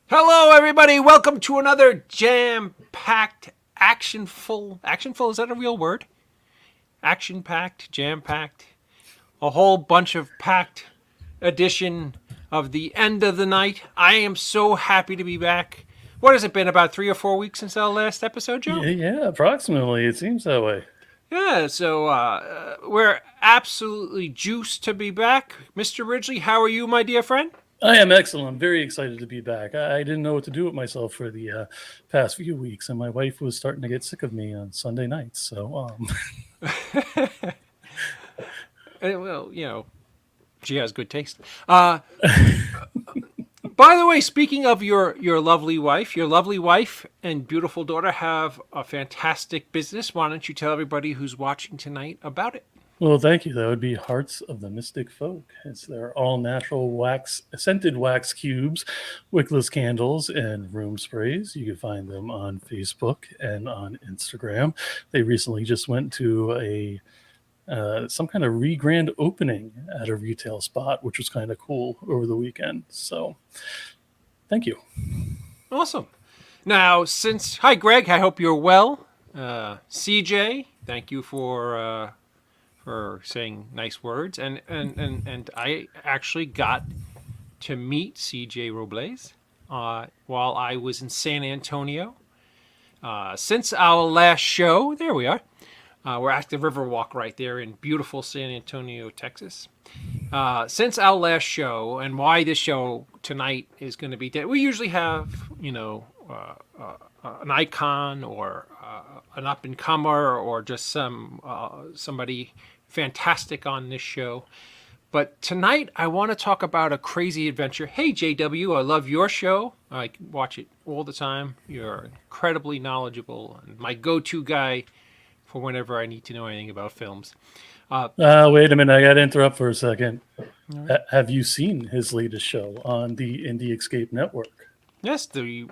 Hello, everybody. Welcome to another jam-packed, actionful. Actionful, is that a real word? Action-packed, jam-packed, a whole bunch of packed edition of the end of the night. I am so happy to be back. What has it been, about 3 or 4 weeks since our last episode, Joe? Yeah, approximately. It seems that way. Yeah, so we're absolutely juiced to be back. Mr. Ridgely, how are you, my dear friend? I am excellent. I'm very excited to be back. I didn't know what to do with myself for the past few weeks, and my wife was starting to get sick of me on Sunday nights. So, Well, she has good taste. By the way, speaking of your lovely wife and beautiful daughter have a fantastic business. Why don't you tell everybody who's watching tonight about it? well, thank you. That would be Hearts of the Mystic Folk. They're all natural scented wax cubes, wickless candles, and room sprays. You can find them on Facebook and on Instagram. They recently just went to some kind of re-grand opening at a retail spot, which was kind of cool over the weekend. So, thank you. Awesome. Now, hi Greg, I hope you're well. CJ, thank you for saying nice words, and I actually got to meet CJ Robles while I was in San Antonio. Since our last show, there we are. We're at the Riverwalk right there in beautiful San Antonio, Texas. Since our last show, and why this show tonight is going to be we usually have, an icon or an up and comer or just somebody fantastic on this show. But tonight I want to talk about a crazy adventure. Hey JW, I love your show. I watch it all the time. You're incredibly knowledgeable and my go-to guy for whenever I need to know anything about films. Wait a minute. I got to interrupt for a second. Right. Have you seen his latest show on the Indie Escape Network? Yes, I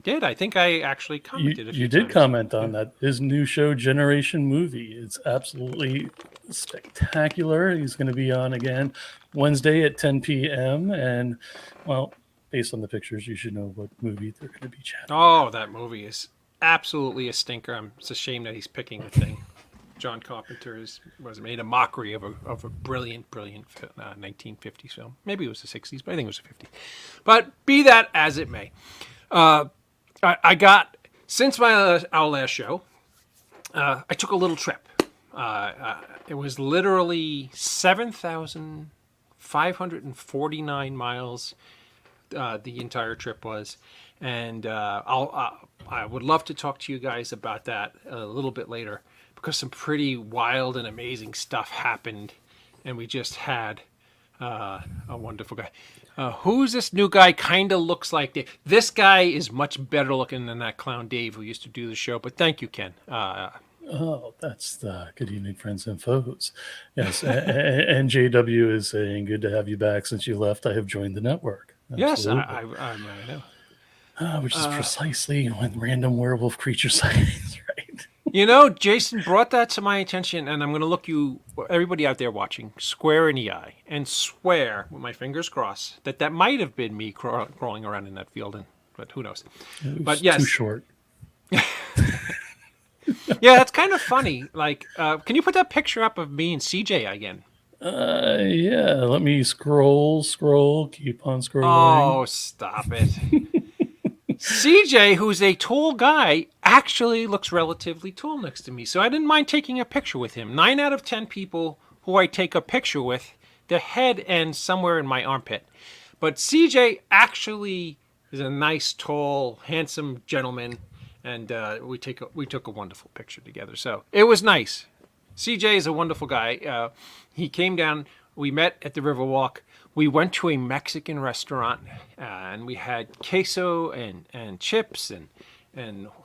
did. I think I actually commented a few You did times. comment on that. His new show, Generation Movie, it's absolutely spectacular. He's going to be on again Wednesday at 10 p.m. And, well, based on the pictures, you should know what movie they're going to be chatting. Oh, that movie is absolutely a stinker. It's a shame that he's picking the thing. John Carpenter was made a mockery of a brilliant 1950s film. Maybe it was the 60s, but I think it was the 50s. But be that as it may, I got, since our last show, I took a little trip. It was literally 7,549 miles. The entire trip was, and I would love to talk to you guys about that a little bit later, because some pretty wild and amazing stuff happened, and we just had a wonderful guy. Who's this new guy? Kind of looks like Dave. This guy is much better looking than that clown Dave who used to do the show. But thank you, Ken. Oh, that's the good evening, friends and foes. Yes, and JW is saying, good to have you back. Since you left, I have joined the network. Absolutely. Yes, I know. Which is precisely when random werewolf creature sightings, right? Jason brought that to my attention, and I'm going to look everybody out there watching, square in the eye, and swear with my fingers crossed that might have been me crawling around in that field, but who knows? But yes, too short. Yeah, that's kind of funny. Like, can you put that picture up of me and CJ again? Yeah. Let me scroll. Keep on scrolling. Oh, stop it. CJ, who's a tall guy, actually looks relatively tall next to me, so I didn't mind taking a picture with him. 9 out of 10 people who I take a picture with, their head ends somewhere in my armpit. But CJ actually is a nice, tall, handsome gentleman, and we took a wonderful picture together. So it was nice. CJ is a wonderful guy. He came down. We met at the Riverwalk. We went to a Mexican restaurant, and we had queso and chips and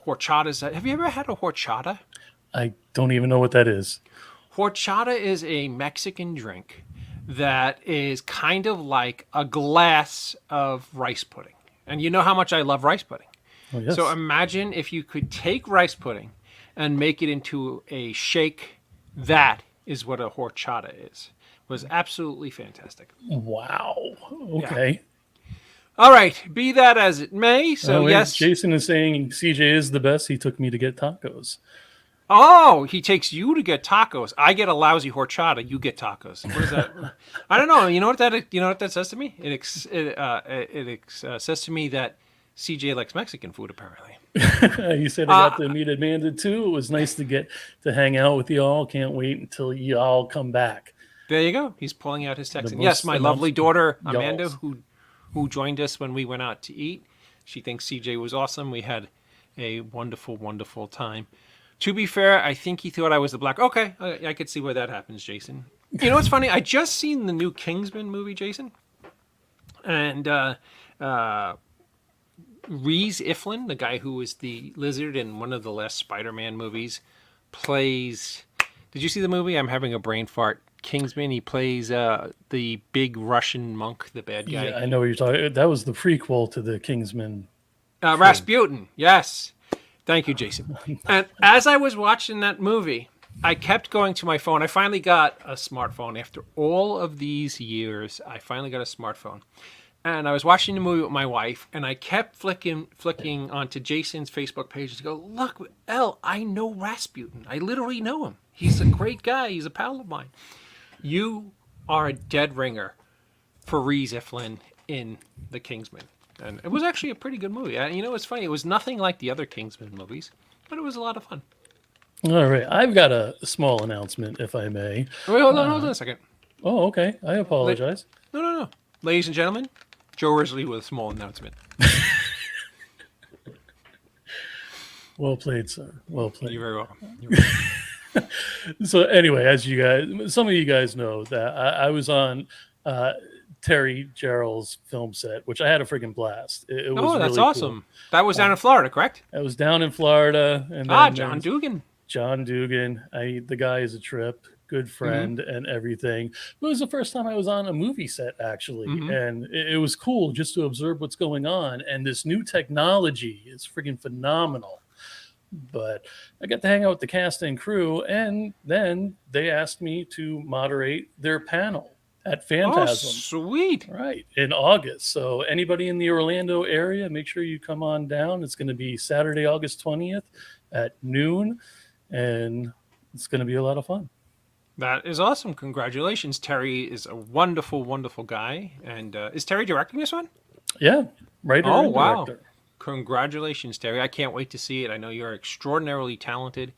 horchatas. Have you ever had a horchata? I don't even know what that is. Horchata is a Mexican drink that is kind of like a glass of rice pudding. And you know how much I love rice pudding. Oh, yes. So imagine if you could take rice pudding and make it into a shake. That is what a horchata is. It was absolutely fantastic. Wow. Okay. All right, be that as it may. So, Oh, wait, yes. Jason is saying CJ is the best. He took me to get tacos. Oh, he takes you to get tacos. I get a lousy horchata. You get tacos. What is that? I don't know. You know what that says to me? It says to me that CJ likes Mexican food, apparently. He said I got to meet Amanda too. It was nice to get to hang out with y'all. Can't wait until y'all come back. There you go. He's pulling out his text. And yes, my lovely daughter Amanda, who joined us when we went out to eat. She thinks CJ was awesome. We had a wonderful, wonderful time. To be fair, I think he thought I was the black. Okay, I could see where that happens, Jason. You know what's funny? I just seen the new Kingsman movie, Jason. And Rhys Iflin, the guy who was the lizard in one of the last Spider-Man movies, plays... Did you see the movie? I'm having a brain fart. Kingsman, he plays the big Russian monk, the bad guy. Yeah, I know what you're talking. That was the prequel to the Kingsman. Rasputin, yes. Thank you, Jason. And as I was watching that movie, I kept going to my phone. I finally got a smartphone. After all of these years, I finally got a smartphone. And I was watching the movie with my wife, and I kept flicking onto Jason's Facebook page to go, look, Elle, I know Rasputin. I literally know him. He's a great guy. He's a pal of mine. You are a dead ringer for Rhys Iflin in The Kingsman. And it was actually a pretty good movie. You know, it's funny. It was nothing like the other Kingsman movies, but it was a lot of fun. All right. I've got a small announcement, if I may. Wait, hold on a second. Oh, okay. I apologize. No. Ladies and gentlemen, Joe Risley with a small announcement. Well played, sir. Well played. You're very welcome. So anyway, as you guys, some of you guys know that I was on Terry Gerald's film set, which I had a freaking blast. It was that's really awesome. cool. That was down in Florida, correct? I was down in Florida, and then John Dugan. John Dugan. The guy is a trip, good friend, and everything. It was the first time I was on a movie set, actually, and it was cool just to observe what's going on. And this new technology is freaking phenomenal. But I got to hang out with the cast and crew, and then they asked me to moderate their panel at Phantasm. Oh, sweet. Right, in August. So anybody in the Orlando area, make sure you come on down. It's going to be Saturday, August 20th at noon, and it's going to be a lot of fun. That is awesome. Congratulations. Terry is a wonderful, wonderful guy. And is Terry directing this one? Yeah, writer and director. Congratulations, Terry. I can't wait to see it. I know you're extraordinarily talented,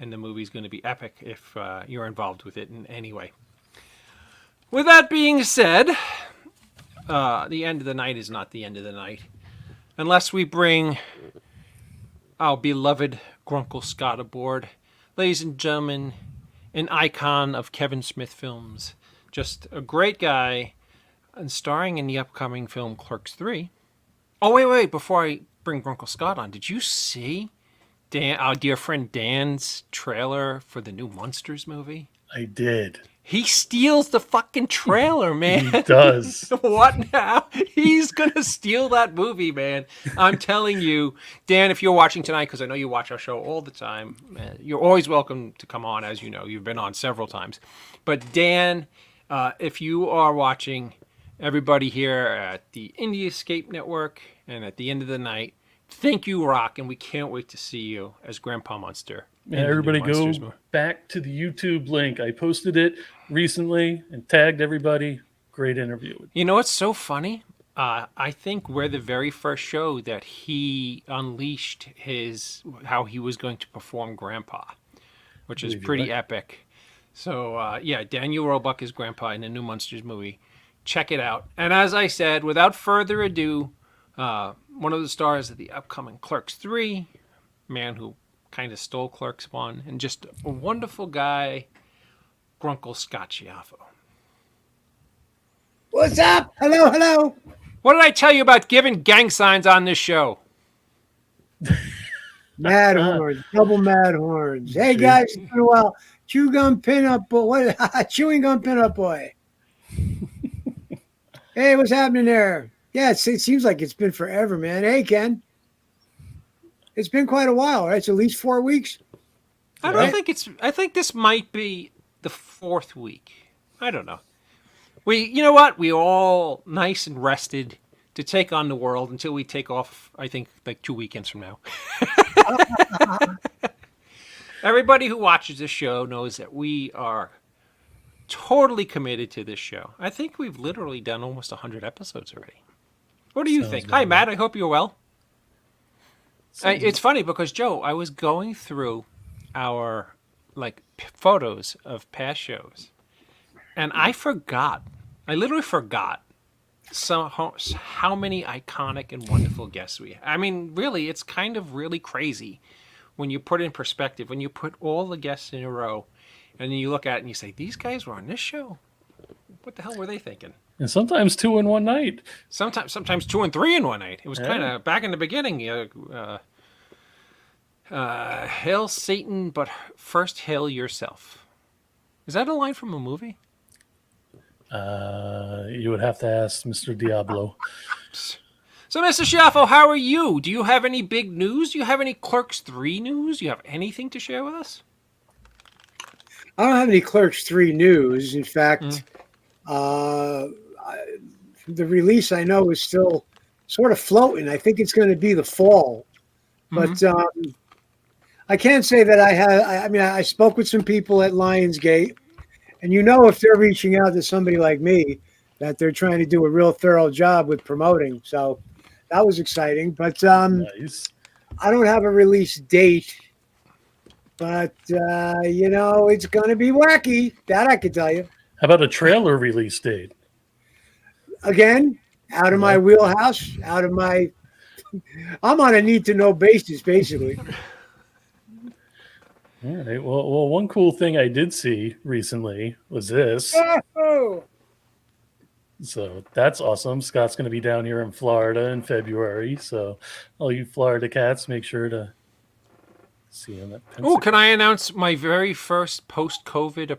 and the movie's going to be epic if you're involved with it in any way. With that being said, the end of the night is not the end of the night unless we bring our beloved Grunkle Scott aboard. Ladies and gentlemen, an icon of Kevin Smith films. Just a great guy, and starring in the upcoming film Clerks 3. Oh, wait. Before I bring Grunkle Scott on, did you see our dear friend Dan's trailer for the new Monsters movie? I did. He steals the fucking trailer, man. He does. What now? He's going to steal that movie, man. I'm telling you. Dan, if you're watching tonight, because I know you watch our show all the time, you're always welcome to come on, as you know. You've been on several times. But Dan, if you are watching, everybody here at the Indie Escape Network and at the end of the night, thank you, rock, and we can't wait to see you as Grandpa Munster. Yeah, everybody go back to the YouTube link. I posted it recently and tagged everybody. Great interview. You know what's so funny? I think we're the very first show that he unleashed how he was going to perform Grandpa, which is pretty epic. So, Daniel Roebuck is Grandpa in the new Monsters movie. Check it out. And as I said, without further ado, one of the stars of the upcoming Clerks 3, man who kind of stole Clerks 1, and just a wonderful guy, Grunkle Scott Schiaffo. What's up? Hello. What did I tell you about giving gang signs on this show? Mad horns, double mad horns. Hey guys, it's been a while. Chewing gum pinup boy. Hey, what's happening there? Yeah, it seems like it's been forever, man. Hey, Ken. It's been quite a while, right? It's at least 4 weeks. I think this might be the 4th week. I don't know. You know what? We all nice and rested to take on the world until we take off, I think, like 2 weekends from now. Everybody who watches this show knows that we are totally committed to this show. I think we've literally done almost 100 episodes already. What do you Sounds think? about Hi, right. Matt. I hope you're well. Sounds It's funny because, Joe, I was going through our photos of past shows, and I literally forgot how many iconic and wonderful guests we have. I mean, really, it's kind of really crazy when you put it in perspective, when you put all the guests in a row, and then you look at it and you say, these guys were on this show? What the hell were they thinking? And sometimes 2 in one night. Sometimes 2 and 3 in one night. It was Yeah. kind of back in the beginning. Hail Satan, but first hail yourself. Is that a line from a movie? You would have to ask Mr. Diablo. So, Mr. Schiaffo, how are you? Do you have any big news? Do you have any Clerks 3 news? Do you have anything to share with us? I don't have any Clerks 3 news. In fact, the release I know is still sort of floating. I think it's going to be the fall. But I can't say that I have. I mean, I spoke with some people at Lionsgate, and if they're reaching out to somebody like me, that they're trying to do a real thorough job with promoting. So that was exciting. But Nice. I don't have a release date. But, it's going to be wacky. That I can tell you. How about a trailer release date? Again, out of my wheelhouse, I'm on a need-to-know basis, basically. All right. Well, one cool thing I did see recently was this. Oh. So that's awesome. Scott's going to be down here in Florida in February. So all you Florida cats, make sure to see him at Oh, can I announce my very first post-COVID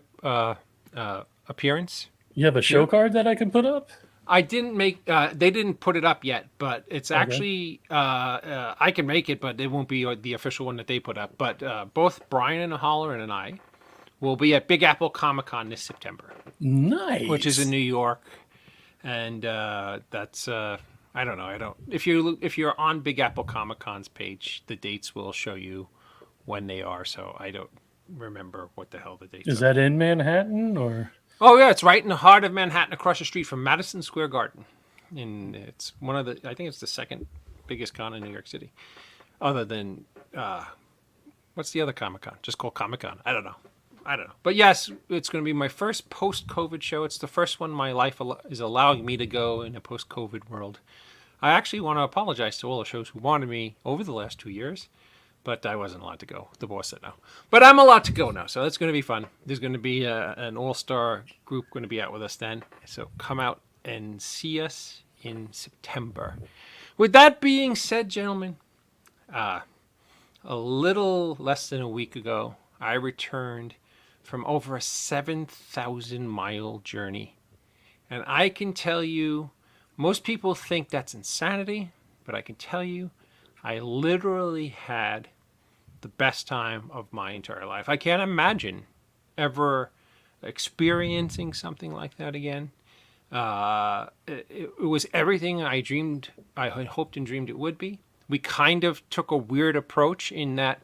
appearance? You have a show card that I can put up? I didn't make. They didn't put it up yet, but it's actually. I can make it, but it won't be the official one that they put up. But both Brian and Holleran and I will be at Big Apple Comic-Con this September, Nice. which is in New York, and that's. I don't know. I don't. If you're on Big Apple Comic-Con's page, the dates will show you when they are. So I don't remember what the hell the dates Is are. that in Manhattan or? Oh yeah, it's right in the heart of Manhattan, across the street from Madison Square Garden, and it's one of the. I think it's the second biggest con in New York City, other than what's the other Comic-Con? Just called Comic-Con. I don't know. But yes, it's going to be my first post-COVID show. It's the first one my life is allowing me to go in a post-COVID world. I actually want to apologize to all the shows who wanted me over the last 2 years. But I wasn't allowed to go. The boss said no. But I'm allowed to go now, so that's going to be fun. There's going to be an all-star group going to be out with us then. So come out and see us in September. With that being said, gentlemen, a little less than a week ago, I returned from over a 7,000-mile journey. And I can tell you, most people think that's insanity, but I can tell you, I literally had the best time of my entire life. I can't imagine ever experiencing something like that again. It was everything I had hoped and dreamed it would be. We kind of took a weird approach in that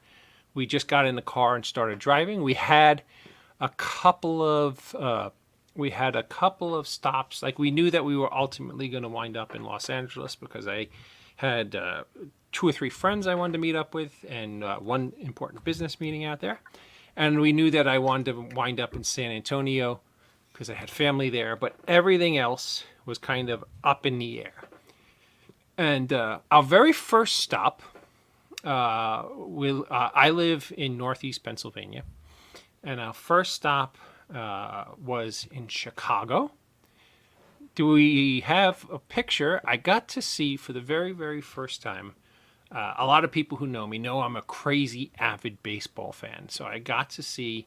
we just got in the car and started driving. We had a couple of stops. Like, we knew that we were ultimately going to wind up in Los Angeles because I had 2 or 3 friends I wanted to meet up with, and one important business meeting out there. And we knew that I wanted to wind up in San Antonio because I had family there, but everything else was kind of up in the air. And our very first stop, I live in Northeast Pennsylvania, and our first stop was in Chicago. Do we have a picture? I got to see for the very, very first time. A lot of people who know me know I'm a crazy avid baseball fan. So I got to see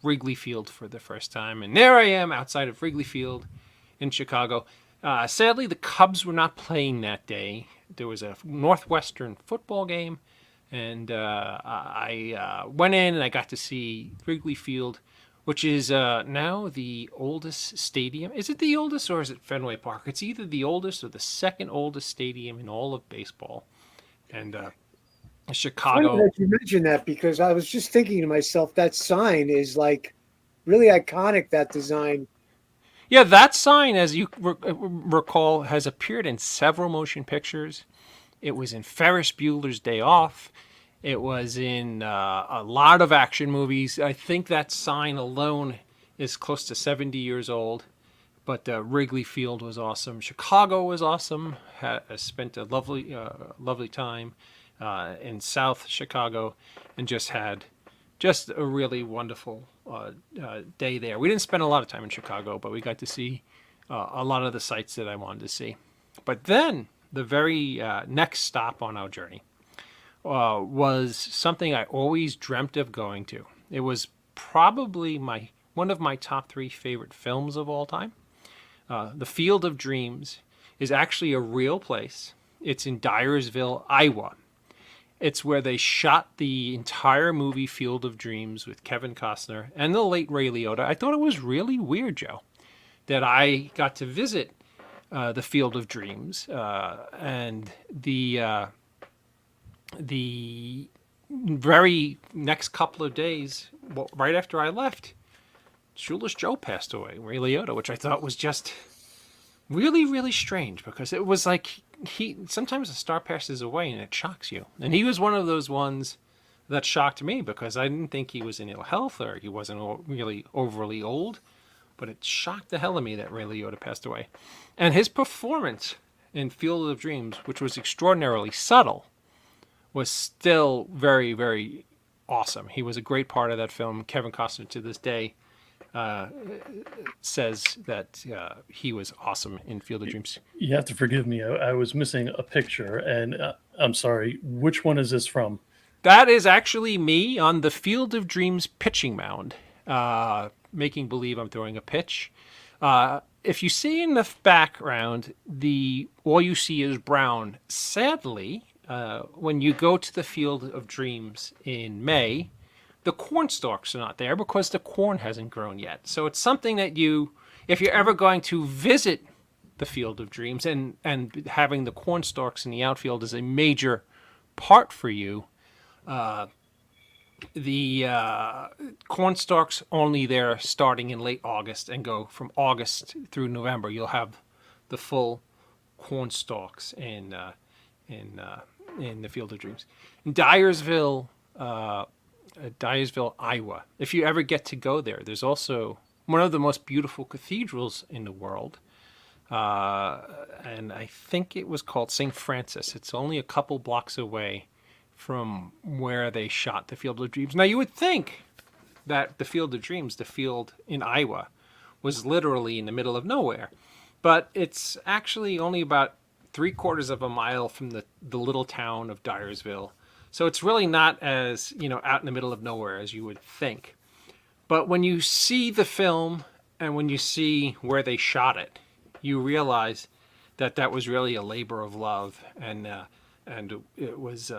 Wrigley Field for the first time. And there I am outside of Wrigley Field in Chicago. Sadly, the Cubs were not playing that day. There was a Northwestern football game. And I went in and I got to see Wrigley Field which is now the oldest stadium. Is it the oldest or is it Fenway Park? It's either the oldest or the second oldest stadium in all of baseball. And Funny Chicago. that you mentioned that because I was just thinking to myself that sign is like really iconic. That design. Yeah, that sign, as you recall, has appeared in several motion pictures. It was in Ferris Bueller's Day Off. It was in a lot of action movies. I think that sign alone is close to 70 years old. But Wrigley Field was awesome. Chicago was awesome. Spent a lovely time in South Chicago, and just had a really wonderful day there. We didn't spend a lot of time in Chicago, but we got to see a lot of the sights that I wanted to see. But then the very next stop on our journey was something I always dreamt of going to. It was probably one of my top 3 favorite films of all time. The Field of Dreams is actually a real place. It's in Dyersville, Iowa. It's where they shot the entire movie Field of Dreams with Kevin Costner and the late Ray Liotta. I thought it was really weird, Joe, that I got to visit the Field of Dreams and the very next couple of days, right after I left, Shoeless Joe passed away, Ray Liotta, which I thought was just really, really strange because it was like sometimes a star passes away and it shocks you. And he was one of those ones that shocked me because I didn't think he was in ill health or he wasn't really overly old, but it shocked the hell out of me that Ray Liotta passed away. And his performance in Field of Dreams, which was extraordinarily subtle, was still very, very awesome. He was a great part of that film. Kevin Costner to this day says that he was awesome in Field of Dreams. You have to forgive me. I was missing a picture, and I'm sorry. Which one is this from? That is actually me on the Field of Dreams pitching mound, making believe I'm throwing a pitch. If you see in the background, all you see is brown. Sadly, when you go to the Field of Dreams in May, the corn stalks are not there because the corn hasn't grown yet. So it's something that if you're ever going to visit the Field of Dreams and having the corn stalks in the outfield is a major part for you, the corn stalks only there starting in late August and go from August through November. You'll have the full corn stalks in the Field of Dreams. In Dyersville, Iowa. If you ever get to go there, there's also one of the most beautiful cathedrals in the world. And I think it was called St. Francis. It's only a couple blocks away from where they shot the Field of Dreams. Now, you would think that the Field of Dreams, the field in Iowa, was literally in the middle of nowhere. But it's actually only about 3/4 of a mile from the little town of Dyersville. So it's really not as, out in the middle of nowhere as you would think. But when you see the film and when you see where they shot it, you realize that was really a labor of love. And it was,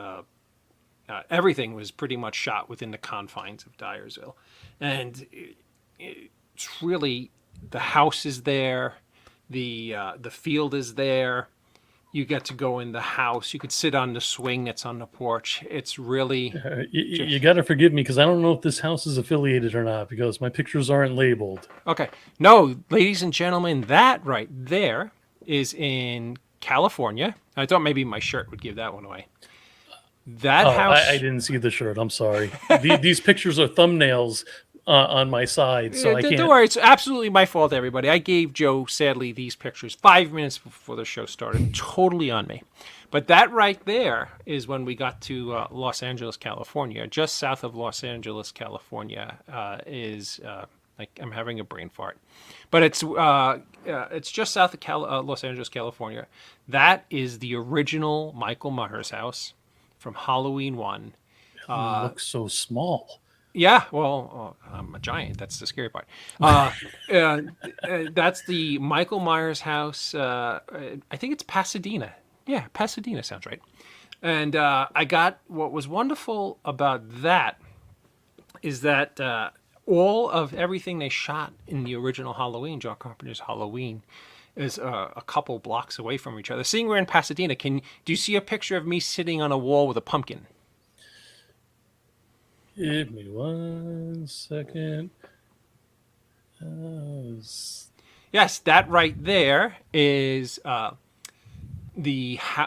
everything was pretty much shot within the confines of Dyersville. And it's really, the house is there, the field is there. You get to go in the house. You could sit on the swing that's on the porch. It's really... You got to forgive me because I don't know if this house is affiliated or not because my pictures aren't labeled. Okay. No, ladies and gentlemen, that right there is in California. I thought maybe my shirt would give that one away. That house... I didn't see the shirt. I'm sorry. These pictures are thumbnails on my side, so I can't... Don't worry, it's absolutely my fault, everybody. I gave Joe, sadly, these pictures 5 minutes before the show started. Totally on me. But that right there is when we got to Los Angeles, California. Just south of Los Angeles, California is... I'm having a brain fart. But it's just south of Los Angeles, California. That is the original Michael Myers house from Halloween 1. It looks so small. Yeah, well, I'm a giant. That's the scary part. That's the Michael Myers house. I think it's Pasadena. Yeah, Pasadena sounds right. And what was wonderful about that is that all of everything they shot in the original Halloween, John Carpenter's Halloween, is a couple blocks away from each other. Seeing we're in Pasadena, do you see a picture of me sitting on a wall with a pumpkin? Give me 1 second. Yes, that right there is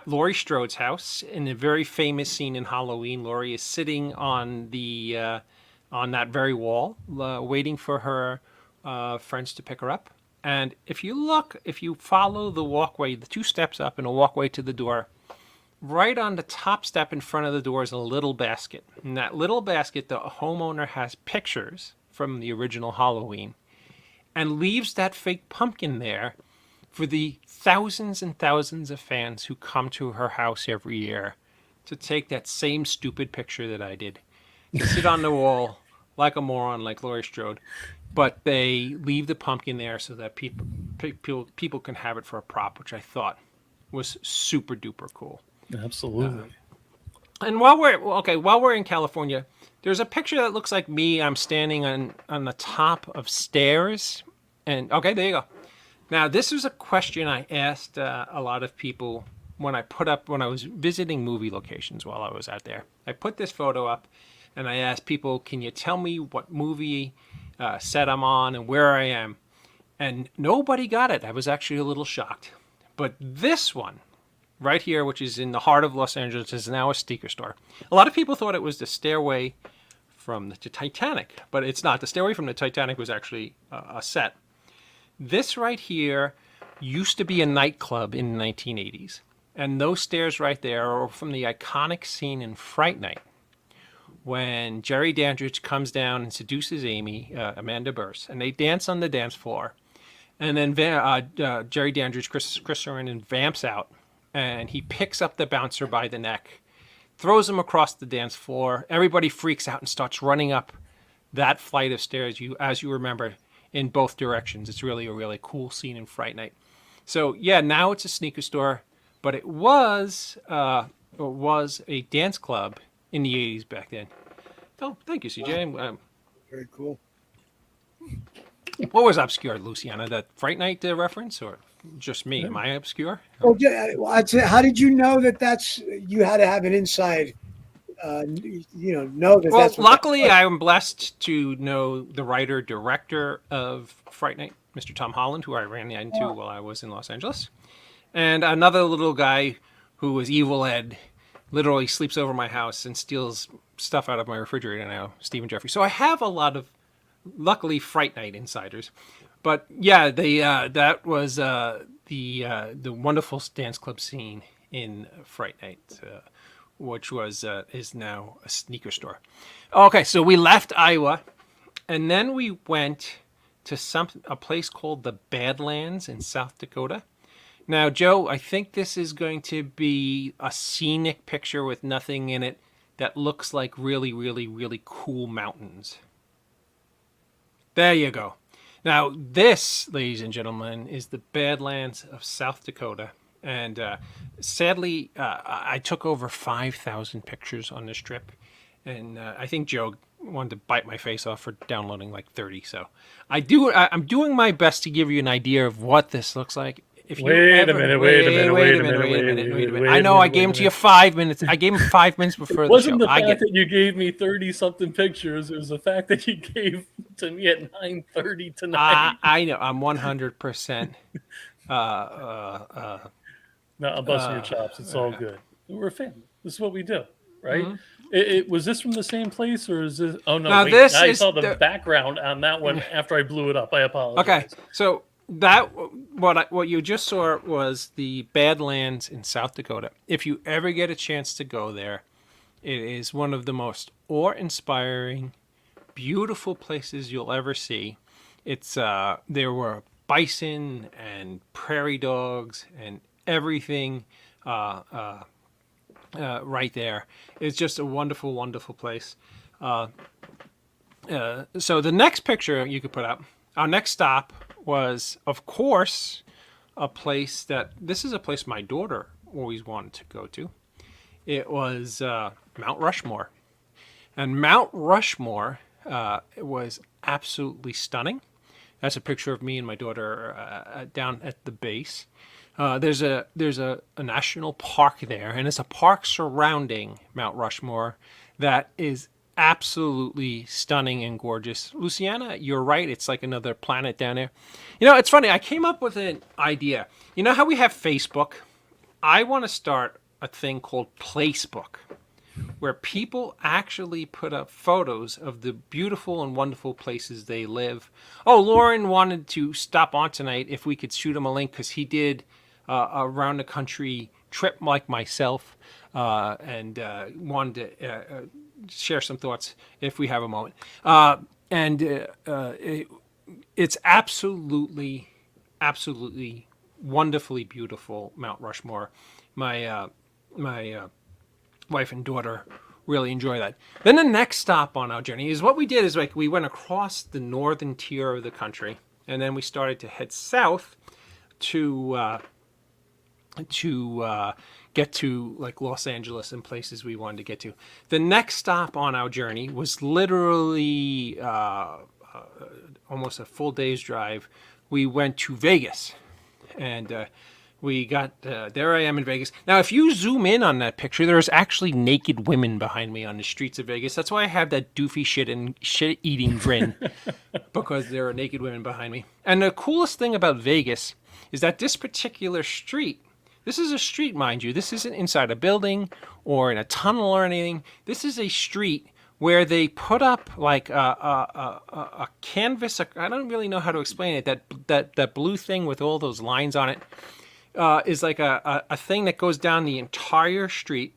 Laurie Strode's house. In a very famous scene in Halloween, Laurie is sitting on that very wall, waiting for her friends to pick her up. And if you follow the walkway, the 2 steps up and a walkway to the door, right on the top step in front of the door is a little basket. In that little basket, the homeowner has pictures from the original Halloween and leaves that fake pumpkin there for the thousands and thousands of fans who come to her house every year to take that same stupid picture that I did. To sit on the wall like a moron, like Laurie Strode. But they leave the pumpkin there so that people can have it for a prop, which I thought was super duper cool. Absolutely. And while we're in California, there's a picture that looks like me. I'm standing on the top of stairs, and okay, there you go. Now, this is a question I asked a lot of people when I was visiting movie locations while I was out there. I put this photo up, and I asked people, "Can you tell me what movie set I'm on and where I am?" And nobody got it. I was actually a little shocked. But this one, right here, which is in the heart of Los Angeles, is now a sneaker store. A lot of people thought it was the stairway from the Titanic, but it's not. The stairway from the Titanic was actually a set. This right here used to be a nightclub in the 1980s. And those stairs right there are from the iconic scene in Fright Night, when Jerry Dandridge comes down and seduces Amy, Amanda Burse, and they dance on the dance floor. And then Jerry Dandridge, Chris Sarandon, vamps out, and he picks up the bouncer by the neck, throws him across the dance floor. Everybody freaks out and starts running up that flight of stairs, as you remember, in both directions. It's really a really cool scene in Fright Night. So yeah, now it's a sneaker store, but it was a dance club in the 80s back then. Oh, thank you, CJ. Very cool. What was obscure, Luciana? That Fright Night reference, or just me? Am I obscure? Well, I'd say, how did you know that you had to have an inside? Know that. Well, that's luckily, I am blessed to know the writer-director of Fright Night, Mr. Tom Holland, who I ran into while I was in Los Angeles, and another little guy who was Evil Ed, literally sleeps over my house and steals stuff out of my refrigerator now, Stephen Jeffrey. So I have a lot of, luckily, Fright Night insiders. But yeah, that was the wonderful dance club scene in Fright Night, which is now a sneaker store. Okay, so we left Iowa, and then we went to a place called the Badlands in South Dakota. Now, Joe, I think this is going to be a scenic picture with nothing in it that looks like really, really, really cool mountains. There you go. Now, this, ladies and gentlemen, is the Badlands of South Dakota. And sadly, I took over 5,000 pictures on this trip. And I think Joe wanted to bite my face off for downloading like 30. So I'm doing my best to give you an idea of what this looks like. Wait a minute. I know I gave him to you 5 minutes. I gave him 5 minutes before the show. It wasn't the fact that you gave me 30-something pictures. It was the fact that you gave to me at 9:30 tonight. I know. I'm 100%. No, I'm busting your chops. It's all good. We're a family. This is what we do, right? Mm-hmm. Was this from the same place, or is this? Oh no! Now, wait. I saw the background on that one after I blew it up. I apologize. Okay, so what you just saw was the Badlands in South Dakota. If you ever get a chance to go there, it is one of the most awe-inspiring, beautiful places you'll ever see. It's there were bison and prairie dogs and everything right there. It's just a wonderful, wonderful place. So the next picture you could put up, our next stop was, of course, this is a place my daughter always wanted to go to. It was Mount Rushmore. And Mount Rushmore, it was absolutely stunning. That's a picture of me and my daughter down at the base. There's a national park there, and it's a park surrounding Mount Rushmore that is absolutely stunning and gorgeous. Luciana, you're right. It's like another planet down there. You know, it's funny. I came up with an idea. You know how we have Facebook? I want to start a thing called Placebook, where people actually put up photos of the beautiful and wonderful places they live. Oh, Lauren wanted to stop on tonight if we could shoot him a link, because he did a round the country trip like myself, and wanted to share some thoughts if we have a moment. It's absolutely wonderfully beautiful, Mount Rushmore. My wife and daughter really enjoy that. Then the next stop on our journey is what we did is like we went across the northern tier of the country, and then we started to head south to get to like Los Angeles and places we wanted to get to. The next stop on our journey was literally almost a full day's drive. We went to Vegas, and we got there. I am in Vegas now. If you zoom in on that picture, there's actually naked women behind me on the streets of Vegas. That's why I have that doofy shit eating grin, because there are naked women behind me. And the coolest thing about Vegas is that this particular street. This is a street, mind you. This isn't inside a building or in a tunnel or anything. This is a street where they put up like a canvas. I don't really know how to explain it. That blue thing with all those lines on it is like a thing that goes down the entire street,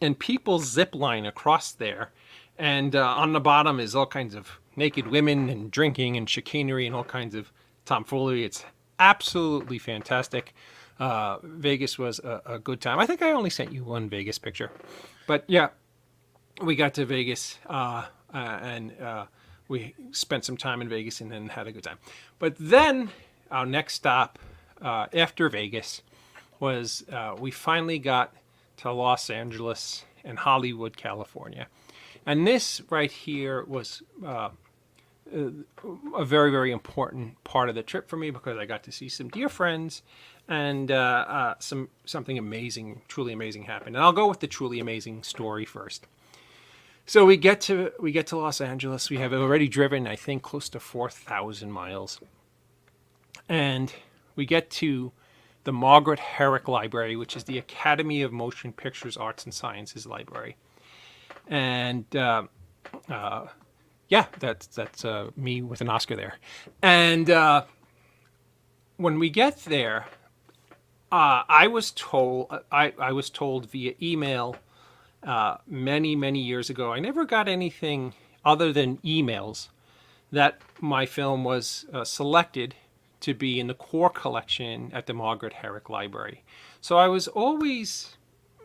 and people zip line across there. And on the bottom is all kinds of naked women and drinking and chicanery and all kinds of tomfoolery. It's absolutely fantastic. Vegas was a good time. I think I only sent you one Vegas picture, but yeah, we got to Vegas and we spent some time in Vegas and then had a good time. But then our next stop after Vegas was we finally got to Los Angeles and Hollywood, California. And this right here was a very, very important part of the trip for me, because I got to see some dear friends, and something amazing, truly amazing happened. And I'll go with the truly amazing story first. So we get to Los Angeles. We have already driven, I think, close to 4,000 miles. And we get to the Margaret Herrick Library, which is the Academy of Motion Pictures Arts and Sciences Library. And yeah, that's me with an Oscar there. And when we get there, I was told via email many years ago. I never got anything other than emails that my film was selected to be in the core collection at the Margaret Herrick Library. So I was always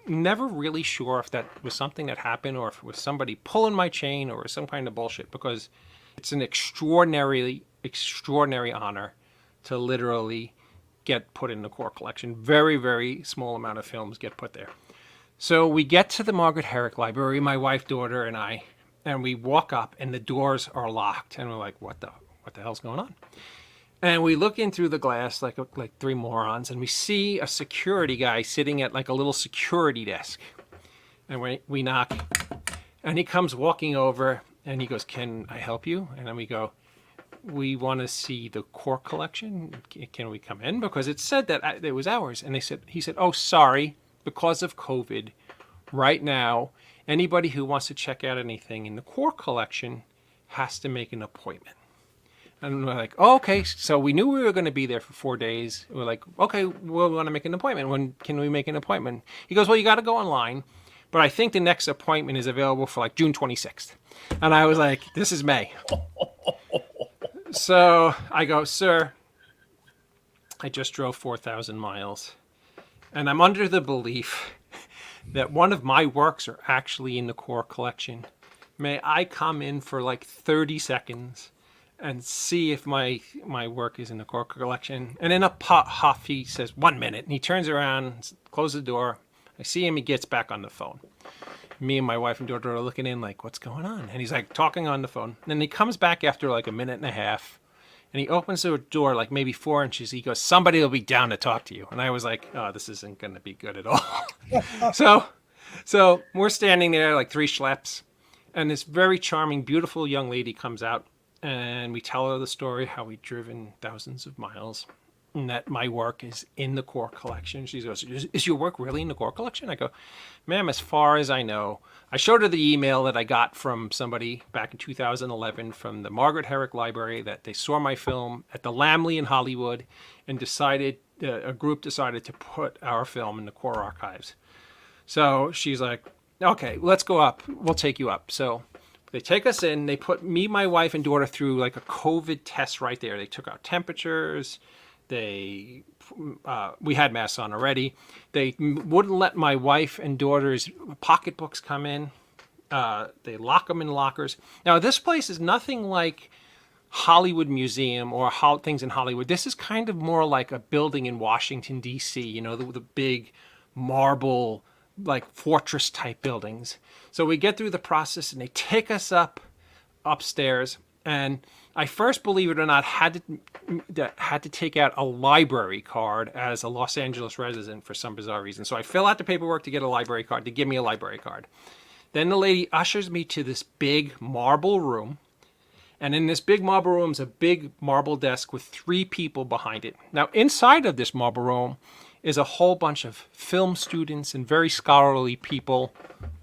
never really sure if that was something that happened or if it was somebody pulling my chain or some kind of bullshit, because it's an extraordinary honor to literally get put in the core collection. Very, very small amount of films get put there. So we get to the Margaret Herrick Library, my wife, daughter, and I, and we walk up and the doors are locked. And we're like, what the hell's going on? And we look in through the glass like three morons, and we see a security guy sitting at like a little security desk. And we knock, and he comes walking over, and he goes, "Can I help you?" And then we go, "We want to see the core collection. Can we come in?" Because it said that it was ours. And he said, "Oh, sorry, because of COVID, right now, anybody who wants to check out anything in the core collection has to make an appointment." And we're like, "Oh, okay." So we knew we were going to be there for 4 days. We're like, "Okay, we want to make an appointment. When can we make an appointment?" He goes, "Well, you got to go online, but I think the next appointment is available for like June 26th. And I was like, "This is May." So I go, "Sir, I just drove 4,000 miles, and I'm under the belief that one of my works are actually in the core collection. May I come in for like 30 seconds and see if my work is in the core collection?" And in a huff, he says, "1 minute." And he turns around, closes the door. I see him, he gets back on the phone. me and my wife and daughter are looking in like, what's going on? And he's like talking on the phone. And then he comes back after like a minute and a half, and he opens the door like maybe 4 inches. He goes, somebody will be down to talk to you. And I was like, oh, this isn't going to be good at all. So we're standing there like 3 schleps, and this very charming, beautiful young lady comes out, and we tell her the story, how we've driven thousands of miles, and that my work is in the core collection. She goes, is your work really in the core collection? I go, ma'am, as far as I know. I showed her the email that I got from somebody back in 2011 from the Margaret Herrick Library, that they saw my film at the Lamley in Hollywood and decided, a group decided to put our film in the core archives. So she's like, okay, let's go up. We'll take you up. So they take us in. They put me, my wife, and daughter through like a COVID test right there. They took our temperatures. We had masks on already. They wouldn't let my wife and daughter's pocketbooks come in. They lock them in lockers. Now, this place is nothing like Hollywood Museum or things in Hollywood. This is kind of more like a building in Washington, D.C., you know, the big marble, like fortress type buildings. So we get through the process and they take us upstairs. And I first, believe it or not, had to take out a library card as a Los Angeles resident for some bizarre reason. So I fill out the paperwork to get a library card, to give me a library card. Then the lady ushers me to this big marble room. And in this big marble room is a big marble desk with 3 people behind it. Now, inside of this marble room is a whole bunch of film students and very scholarly people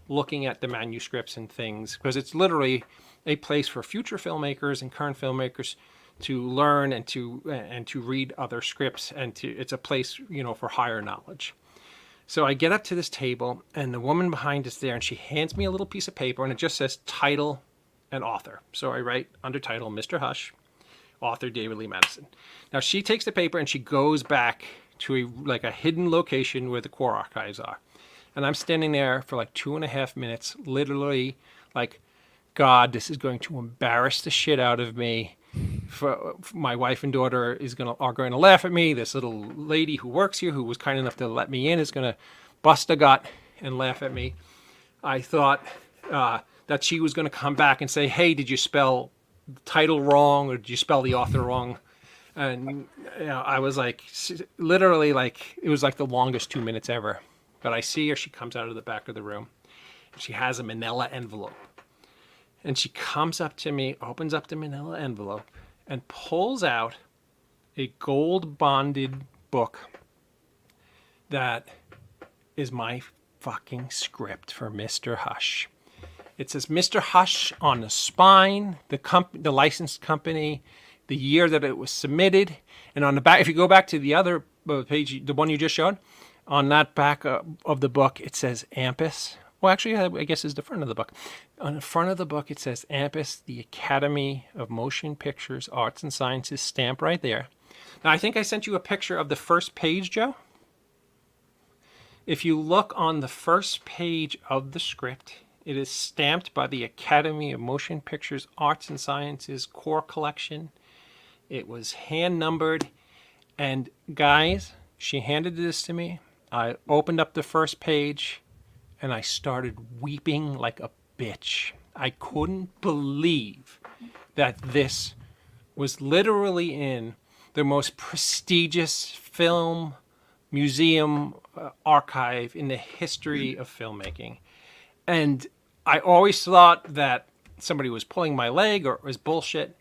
looking at the manuscripts and things, because it's literally a place for future filmmakers and current filmmakers to learn and to read other scripts, and it's a place, you know, for higher knowledge. So I get up to this table, and the woman behind us there, and she hands me a little piece of paper, and it just says title and author. So I write under title, Mr. Hush, author David Lee Madison. Now she takes the paper and she goes back to a hidden location where the core archives are. And I'm standing there for like 2.5 minutes, literally like, God, this is going to embarrass the shit out of me. For my wife and daughter are going to laugh at me. This little lady who works here, who was kind enough to let me in, is going to bust a gut and laugh at me. I thought that she was going to come back and say, hey, did you spell the title wrong, or did you spell the author wrong? And you know, I was like, literally, like, it was like the longest 2 minutes ever. But I see her, she comes out of the back of the room. She has a manila envelope. And she comes up to me, opens up the manila envelope, and pulls out a gold bonded book that is my fucking script for Mr. Hush. It says Mr. Hush on the spine, the licensed company, the year that it was submitted, and on the back, if you go back to the other page, the one you just showed, on that back of the book, it says AMPAS. Well, actually, I guess it's the front of the book. On the front of the book, it says AMPAS, the Academy of Motion Pictures, Arts and Sciences, stamp right there. Now, I think I sent you a picture of the first page, Joe. If you look on the first page of the script, it is stamped by the Academy of Motion Pictures, Arts and Sciences Core Collection. It was hand numbered. And guys, she handed this to me. I opened up the first page and I started weeping like a bitch. I couldn't believe that this was literally in the most prestigious film museum archive in the history of filmmaking. And I always thought that somebody was pulling my leg or it was bullshit.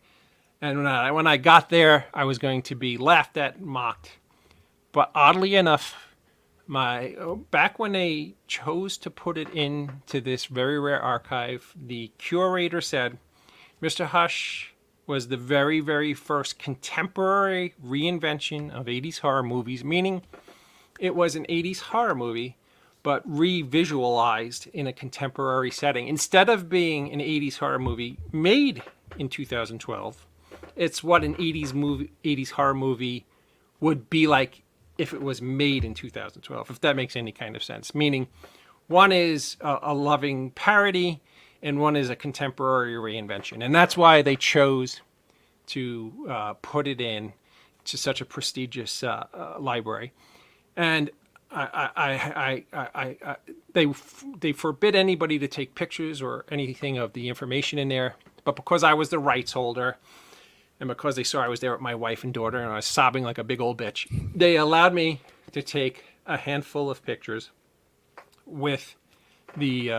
And when I got there, I was going to be laughed at and mocked. But oddly enough, back when they chose to put it into this very rare archive, the curator said, Mr. Hush was the very, very first contemporary reinvention of 80s horror movies, meaning it was an 80s horror movie, but re-visualized in a contemporary setting. Instead of being an 80s horror movie made in 2012, it's what an 80s horror movie would be like if it was made in 2012, if that makes any kind of sense. Meaning, one is a loving parody, and one is a contemporary reinvention. And that's why they chose to put it in to such a prestigious library. And they forbid anybody to take pictures or anything of the information in there. But because I was the rights holder, and because they saw I was there with my wife and daughter, and I was sobbing like a big old bitch, they allowed me to take a handful of pictures with the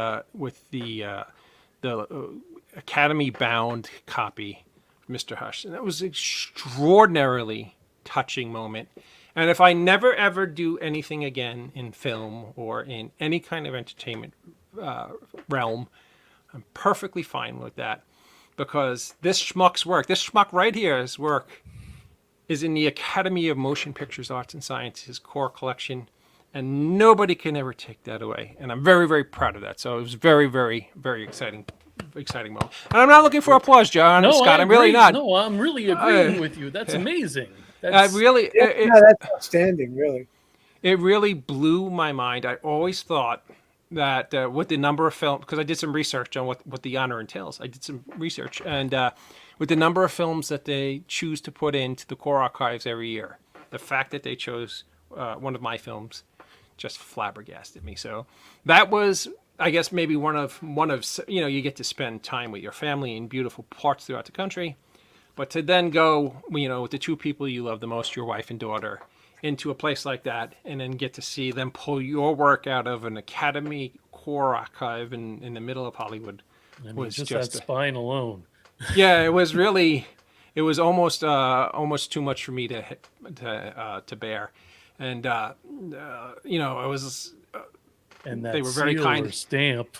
Academy bound copy of Mr. Hush, and that was an extraordinarily touching moment. And if I never ever do anything again in film or in any kind of entertainment realm, I'm perfectly fine with that, because this schmuck right here's work, is in the Academy of Motion Pictures Arts and Sciences core collection, and nobody can ever take that away. And I'm very, very proud of that. So it was very, very, very exciting moment. And I'm not looking for applause, John. No, Scott, I I'm really agree. not. No, I'm really agreeing with you. That's amazing. I That's really, That's outstanding, really. it really blew my mind. I always thought that with the number of films, because I did some research on what the honor entails. I did some research, and with the number of films that they choose to put into the core archives every year, the fact that they chose one of my films just flabbergasted me. So that was, I guess, maybe one of you get to spend time with your family in beautiful parts throughout the country, but to then go, with the two people you love the most, your wife and daughter, into a place like that, and then get to see them pull your work out of an Academy core archive in the middle of Hollywood. Was just just that spine alone. yeah, it was really, it was almost too much for me to bear, and it was. And that they were very seal kind. or stamp.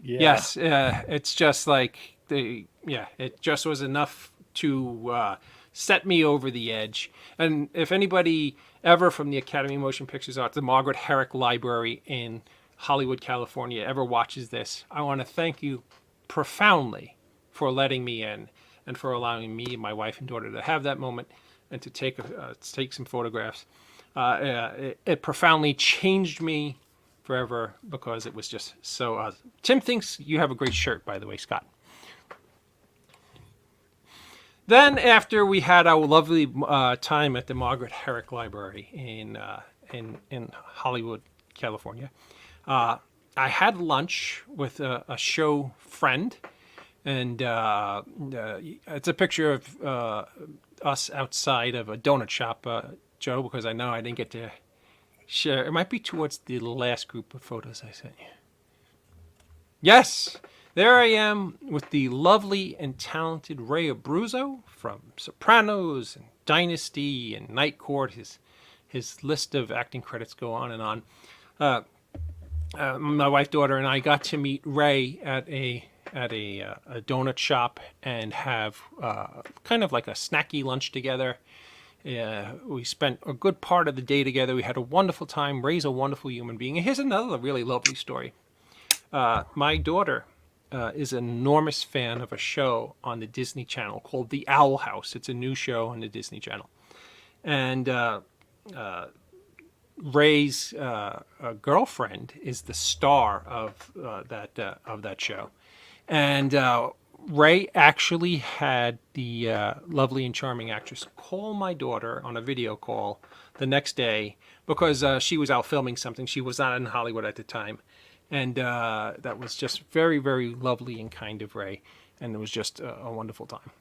Yeah. Yes, it's just like it just was enough to set me over the edge. And if anybody ever from the Academy of Motion Pictures Arts, the Margaret Herrick Library in Hollywood, California, ever watches this, I want to thank you profoundly for letting me in and for allowing me and my wife and daughter to have that moment and to take some photographs. It profoundly changed me forever, because it was just so Tim thinks you have a great shirt, by the way, Scott. Then after we had our lovely time at the Margaret Herrick Library in Hollywood, California, I had lunch with a show friend, and it's a picture of us outside of a donut shop, Joe, because I know I didn't get to share. It might be towards the last group of photos I sent you. Yes, there I am with the lovely and talented Ray Abruzzo from Sopranos and Dynasty and Night Court. His list of acting credits go on and on. My wife, daughter, and I got to meet Ray at a donut shop and have kind of like a snacky lunch together. We spent a good part of the day together. We had a wonderful time. Ray's a wonderful human being. And here's another really lovely story. My daughter is an enormous fan of a show on the Disney Channel called The Owl House. It's a new show on the Disney Channel. And Ray's girlfriend is the star of that show. And Ray actually had the lovely and charming actress call my daughter on a video call the next day, because she was out filming something. She was not in Hollywood at the time. And that was just very, very lovely and kind of Ray. And it was just a wonderful time.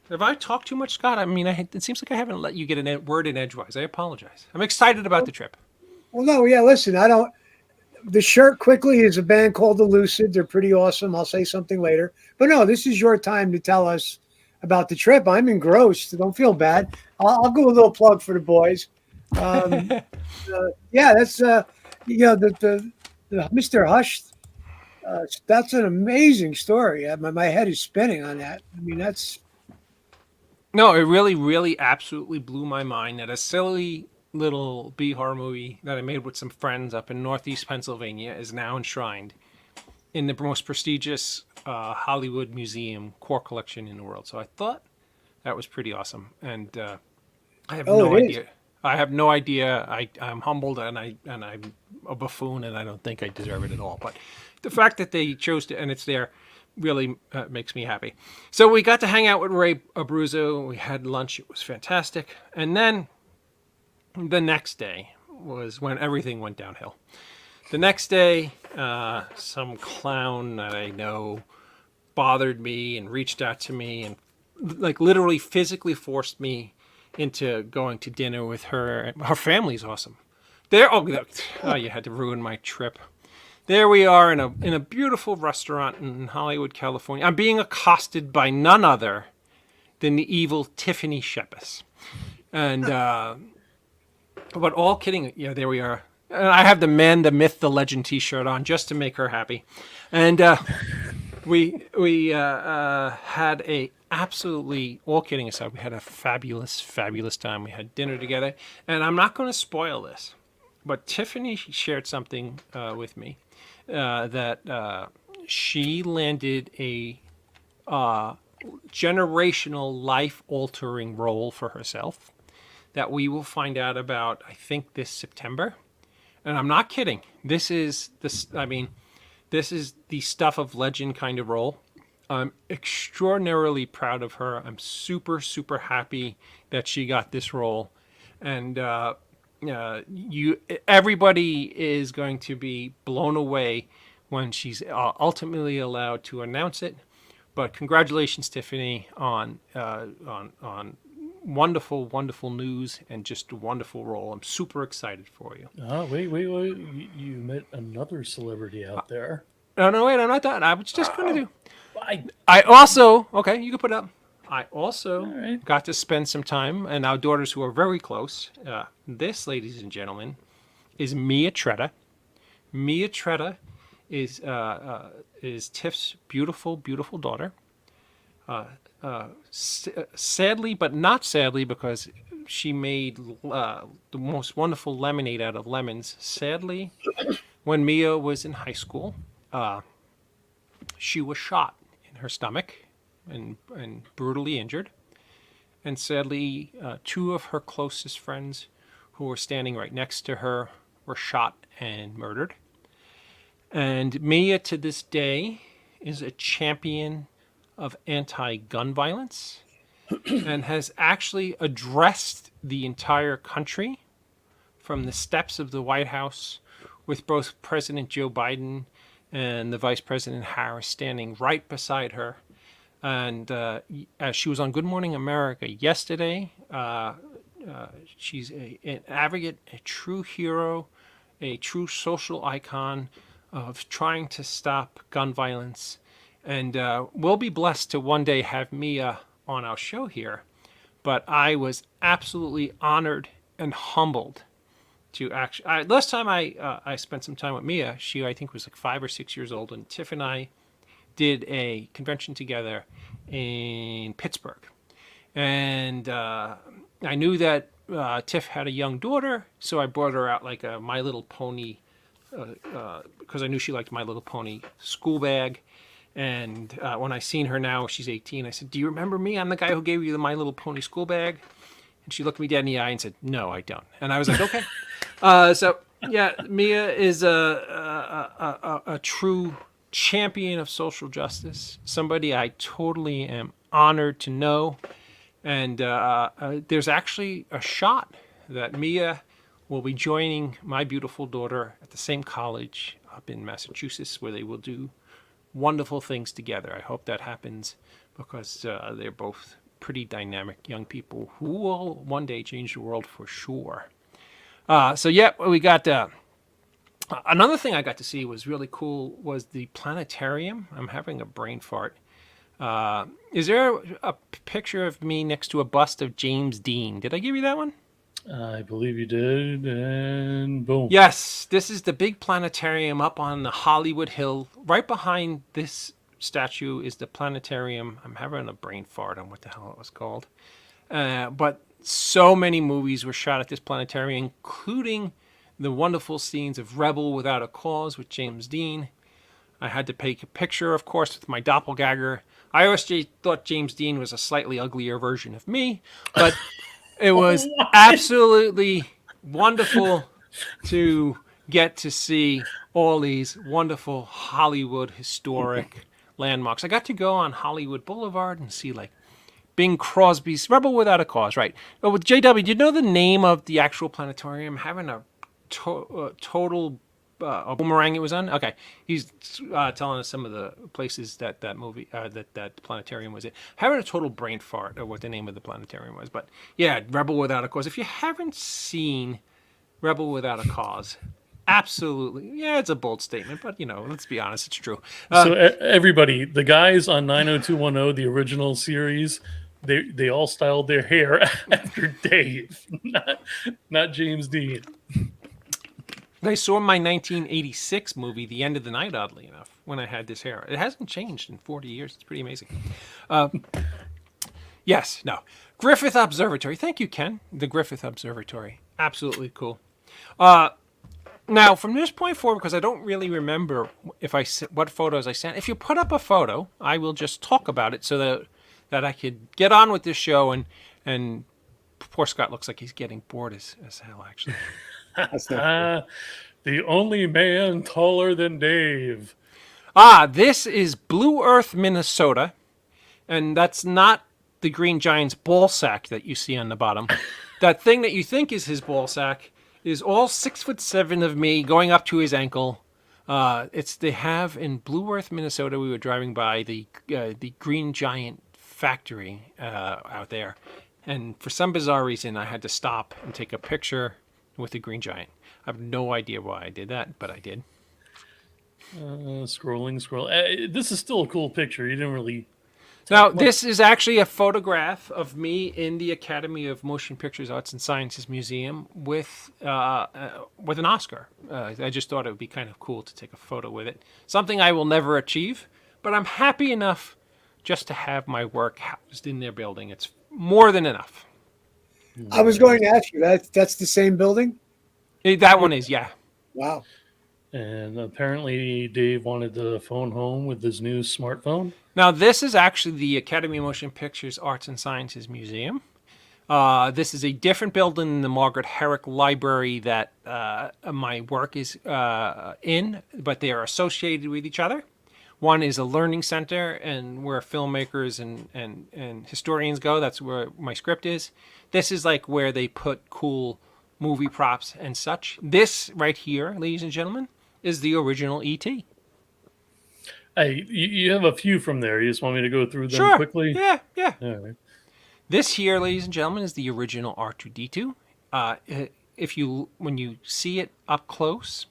Have I talked too much, Scott? I mean, it seems like I haven't let you get a word in edgewise. I apologize. I'm excited about the trip. Well, no, yeah, listen, the shirt quickly is a band called The Lucid. They're pretty awesome. I'll say something later. But no, this is your time to tell us about the trip. I'm engrossed. Don't feel bad. I'll go a little plug for the boys. Yeah, that's, the Mr. Hush. That's an amazing story. My head is spinning on that. I mean, that's. No, it really, really absolutely blew my mind that a silly little B-horror movie that I made with some friends up in Northeast Pennsylvania is now enshrined in the most prestigious Hollywood museum core collection in the world. So I thought that was pretty awesome, and I have no idea. I have no idea. I'm humbled, and I'm a buffoon, and I don't think I deserve it at all. But the fact that they chose to, and it's there, really makes me happy. So we got to hang out with Ray Abruzzo. We had lunch. It was fantastic, and then the next day, was when everything went downhill. The next day, some clown that I know bothered me and reached out to me and like literally physically forced me into going to dinner with her. Her family's awesome. You had to ruin my trip. There we are in a beautiful restaurant in Hollywood, California. I'm being accosted by none other than the evil Tiffany Shepis. And but all kidding, there we are. And I have the man, the myth, the legend T-shirt on just to make her happy. And we had a absolutely, all kidding aside, we had a fabulous, fabulous time. We had dinner together, and I'm not going to spoil this, but Tiffany shared something with me that she landed a generational, life-altering role for herself that we will find out about, I think, this September. And I'm not kidding. This is the stuff of legend kind of role. I'm extraordinarily proud of her. I'm super, super happy that she got this role. And everybody is going to be blown away when she's ultimately allowed to announce it. But congratulations, Tiffany, on wonderful, wonderful news and just a wonderful role. I'm super excited for you. Oh, wait. You met another celebrity out there. No, wait, I'm not done. I was just going to do. I also, okay, you can put it up. I also got to spend some time, and our daughters who are very close. This, ladies and gentlemen, is Mia Tretta. Mia Tretta is Tiff's beautiful, beautiful daughter. Sadly, but not sadly, because she made the most wonderful lemonade out of lemons. Sadly, when Mia was in high school, she was shot in her stomach and brutally injured. And sadly, two of her closest friends who were standing right next to her were shot and murdered. And Mia, to this day, is a champion of anti-gun violence and has actually addressed the entire country from the steps of the White House with both President Joe Biden and the Vice President Harris standing right beside her. And as she was on Good Morning America yesterday, she's an advocate, a true hero, a true social icon of trying to stop gun violence. And we'll be blessed to one day have Mia on our show here. But I was absolutely honored and humbled to actually. Last time I spent some time with Mia, she I think was like 5 or 6 years old, and Tiff and I did a convention together in Pittsburgh. And I knew that Tiff had a young daughter, so I brought her out like a My Little Pony, because I knew she liked My Little Pony school bag. And when I seen her now, she's 18, I said, "Do you remember me? I'm the guy who gave you the My Little Pony school bag." And she looked me dead in the eye and said, "No, I don't." And I was like, okay. So, yeah, Mia is a true champion of social justice, somebody I totally am honored to know. And there's actually a shot that Mia will be joining my beautiful daughter at the same college up in Massachusetts, where they will do wonderful things together. I hope that happens, because they're both pretty dynamic young people who will one day change the world for sure. So yeah, we got another thing I got to see was really cool was the Planetarium. I'm having a brain fart. Is there a picture of me next to a bust of James Dean? Did I give you that one? I believe you did, and boom. Yes, this is the big planetarium up on the Hollywood Hill. Right behind this statue is the planetarium. I'm having a brain fart on what the hell it was called. But so many movies were shot at this planetarium, including the wonderful scenes of Rebel Without a Cause with James Dean. I had to take a picture, of course, with my doppelganger. I always thought James Dean was a slightly uglier version of me, but it was absolutely wonderful to get to see all these wonderful Hollywood historic landmarks. I got to go on Hollywood Boulevard and see like Bing Crosby's Rebel Without a Cause, right? But with JW, do you know the name of the actual planetarium? I'm having a total a boomerang it was on. Okay, he's telling us some of the places that movie that planetarium was in. Having a total brain fart of what the name of the planetarium was, but yeah, Rebel Without a Cause. If you haven't seen Rebel Without a Cause, absolutely, yeah, it's a bold statement, but let's be honest, it's true. So everybody, the guys on 90210, the original series, they all styled their hair after Dave, not James Dean. I saw my 1986 movie, The End of the Night, oddly enough, when I had this hair. It hasn't changed in 40 years. It's pretty amazing. Yes, no. Griffith Observatory. Thank you, Ken. The Griffith Observatory. Absolutely cool. Now, from this point forward, because I don't really remember what photos I sent, if you put up a photo, I will just talk about it so that I could get on with this show. And poor Scott looks like he's getting bored as hell, actually. The only man taller than Dave. This is Blue Earth, Minnesota, and that's not the Green Giant's ball sack that you see on the bottom. That thing that you think is his ball sack is all 6'7" of me going up to his ankle. They have in Blue Earth, Minnesota. We were driving by the Green Giant factory out there, and for some bizarre reason, I had to stop and take a picture with the Green Giant. I have no idea why I did that, but I did. Scroll. This is still a cool picture. You didn't really... Now, this is actually a photograph of me in the Academy of Motion Pictures Arts and Sciences Museum with an Oscar. I just thought it would be kind of cool to take a photo with it. Something I will never achieve, but I'm happy enough just to have my work housed in their building. It's more than enough. I was going to ask you, that's the same building? That one is, yeah. Wow. And apparently Dave wanted to phone home with his new smartphone. Now, this is actually the Academy of Motion Pictures Arts and Sciences Museum. This is a different building than the Margaret Herrick Library that my work is in, but they are associated with each other. One is a learning center and where filmmakers and historians go. That's where my script is. This is like where they put cool movie props and such. This right here, ladies and gentlemen, is the original E.T. Hey, you have a few from there. You just want me to go through them Sure. quickly? Yeah. All right. This here, ladies and gentlemen, is the original R2-D2. When you see it up close,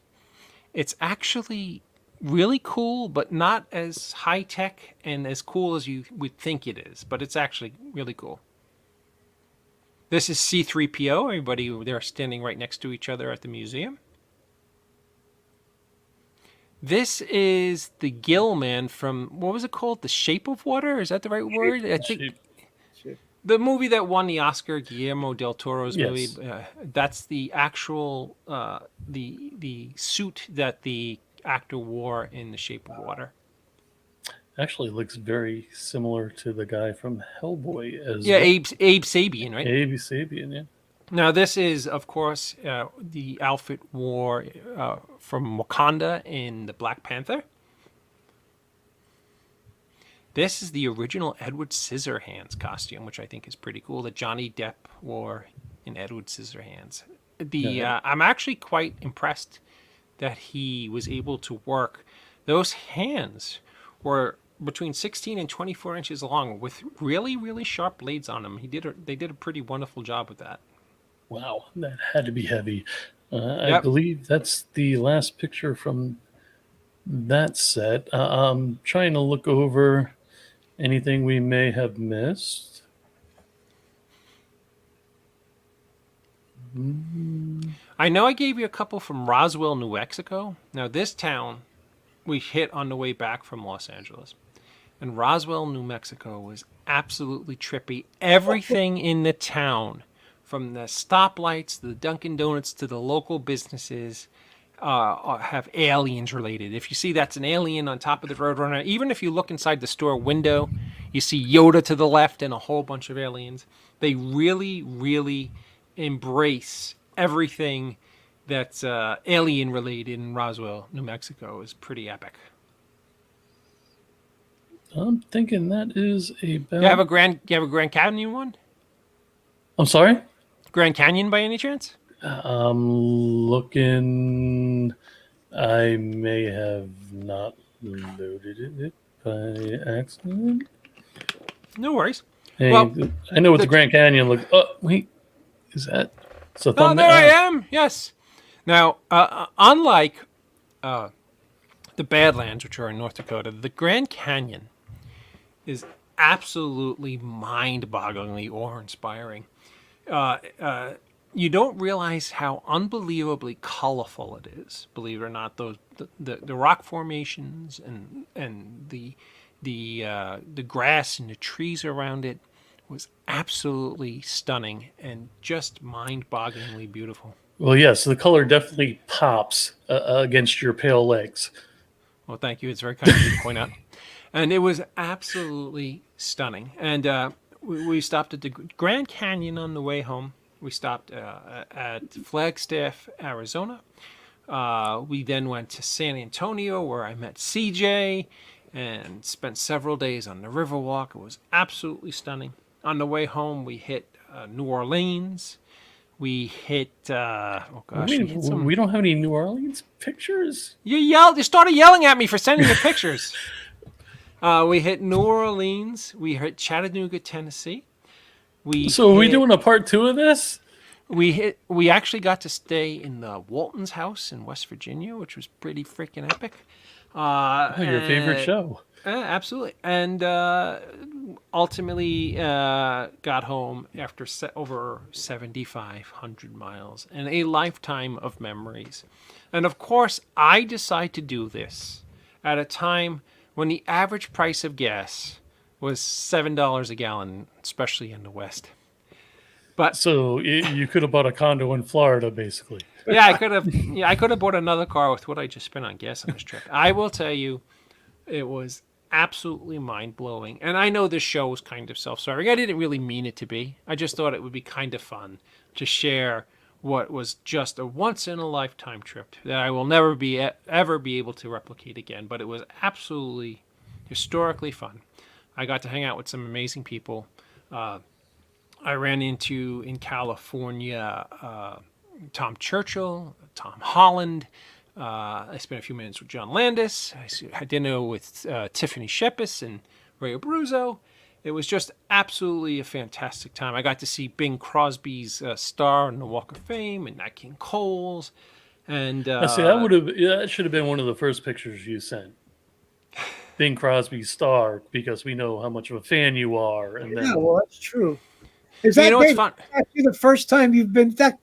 it's actually really cool, but not as high tech and as cool as you would think it is. But it's actually really cool. This is C-3PO. Everybody, they're standing right next to each other at the museum. This is the Gill Man from, what was it called? The Shape of Water? Is that the right word? I think the movie that won the Oscar, Guillermo del Toro's movie. That's the actual the suit that the actor wore in The Shape of Water. Actually looks very similar to the guy from Hellboy. Abe Sapien, right? Abe Sapien, yeah. Now, this is, of course, the outfit wore from Wakanda in the Black Panther. This is the original Edward Scissorhands costume, which I think is pretty cool, that Johnny Depp wore in Edward Scissorhands. I'm actually quite impressed that he was able to work. Those hands were between 16 and 24 inches long with really, really sharp blades on them. They did a pretty wonderful job with that. Wow, that had to be heavy. I believe that's the last picture from that set. I'm trying to look over anything we may have missed. I know I gave you a couple from Roswell, New Mexico. Now, this town we hit on the way back from Los Angeles. And Roswell, New Mexico was absolutely trippy. Everything in the town, from the stoplights, the Dunkin' Donuts, to the local businesses, have aliens related. If you see that's an alien on top of the Roadrunner, even if you look inside the store window, you see Yoda to the left and a whole bunch of aliens. They really, really embrace everything that's alien related in Roswell, New Mexico. Is pretty epic. I'm thinking that is about... You have a Grand Canyon one? I'm sorry? Grand Canyon by any chance? I'm looking. I may have not loaded it by accident. No worries. Hey, Well, I know what the the Grand Canyon looks. Oh, wait, is that? It's a oh, thumbnail. there I am. Yes. Now, unlike the Badlands, which are in North Dakota, the Grand Canyon is absolutely mind-bogglingly awe-inspiring. You don't realize how unbelievably colorful it is. Believe it or not, the rock formations and the grass and the trees around it was absolutely stunning and just mind-bogglingly beautiful. Well, yes, the color definitely pops against your pale legs. Well, thank you. It's very kind of you to point out. And it was absolutely stunning. And we stopped at the Grand Canyon on the way home. We stopped at Flagstaff, Arizona. We then went to San Antonio, where I met CJ and spent several days on the Riverwalk. It was absolutely stunning. On the way home, we hit New Orleans. We hit, oh gosh, we hit some. We don't have any New Orleans pictures? You started yelling at me for sending you pictures. We hit New Orleans. We hit Chattanooga, Tennessee. Are we doing a part 2 of this? We actually got to stay in the Walton's house in West Virginia, which was pretty freaking epic. Your favorite show. Absolutely. And ultimately got home after over 7,500 miles and a lifetime of memories. And of course, I decided to do this at a time when the average price of gas was $7 a gallon, especially in the West. But so you could have bought a condo in Florida, basically. Yeah, I could have. Yeah, I could have bought another car with what I just spent on gas on this trip. I will tell you, it was absolutely mind blowing. And I know this show was kind of self-serving. I didn't really mean it to be. I just thought it would be kind of fun to share what was just a once in a lifetime trip that I will never ever be able to replicate again. But it was absolutely historically fun. I got to hang out with some amazing people. I ran into in California Tom Churchill, Tom Holland. I spent a few minutes with John Landis. I had dinner with Tiffany Shepis and Ray Abruzzo. It was just absolutely a fantastic time. I got to see Bing Crosby's star on the Walk of Fame and Nat King Cole's. And see, that should have been one of the first pictures you sent. Bing Crosby's star, because we know how much of a fan you are. And then, well, that's true. Is that what's fun? Actually, the first time you've been? That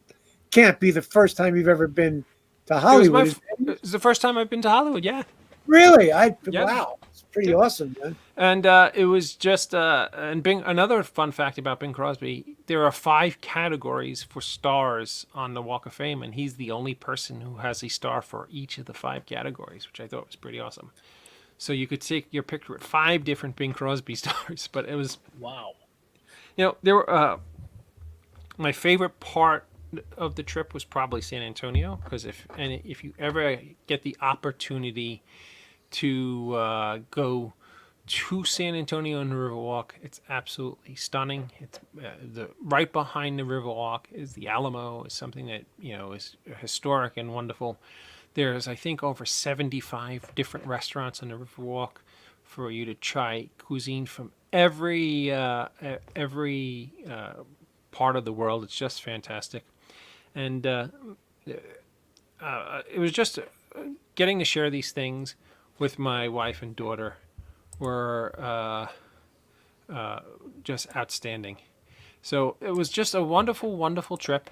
can't be the first time you've ever been to Hollywood. It's the first time I've been to Hollywood. Yeah. Really? Yeah. Wow, it's pretty awesome, man. And it was just and Bing. Another fun fact about Bing Crosby: there are 5 categories for stars on the Walk of Fame, and he's the only person who has a star for each of the 5 categories, which I thought was pretty awesome. So you could take your picture at 5 different Bing Crosby stars, but it was wow. You know, there were my favorite part of the trip was probably San Antonio, because if you ever get the opportunity to go to San Antonio on the Riverwalk, it's absolutely stunning. It's right behind the Riverwalk is the Alamo, is something that is historic and wonderful. There's, I think, over 75 different restaurants on the Riverwalk for you to try cuisine from every part of the world. It's just fantastic. And it was just getting to share these things with my wife and daughter were just outstanding. So it was just a wonderful, wonderful trip.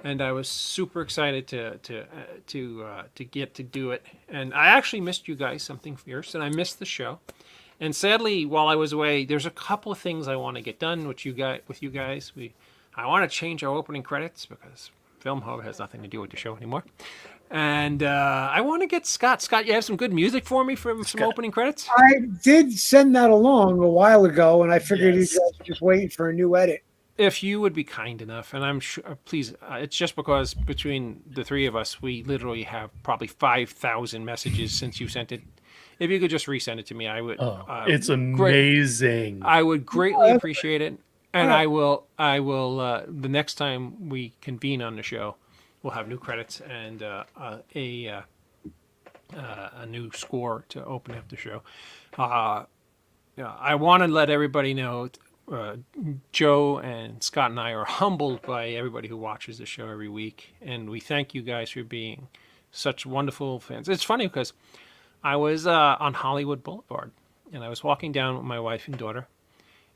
And I was super excited to get to do it. And I actually missed you guys something fierce, and I missed the show. And sadly, while I was away, there's a couple of things I want to get done with you guys. I want to change our opening credits because Film Hub has nothing to do with the show anymore. And I want to get Scott. Scott, you have some good music for me for some opening credits? I did send that along a while ago, and I figured you guys were just waiting for a new edit. If you would be kind enough, and I'm sure, please, it's just because between the 3 of us, we literally have probably 5,000 messages since you sent it. If you could just resend it to me, I would. It's amazing. I would greatly appreciate it, and I will. The next time we convene on the show, we'll have new credits and a new score to open up the show. Yeah, I want to let everybody know. Joe and Scott and I are humbled by everybody who watches the show every week, and we thank you guys for being such wonderful fans. It's funny because I was on Hollywood Boulevard, and I was walking down with my wife and daughter,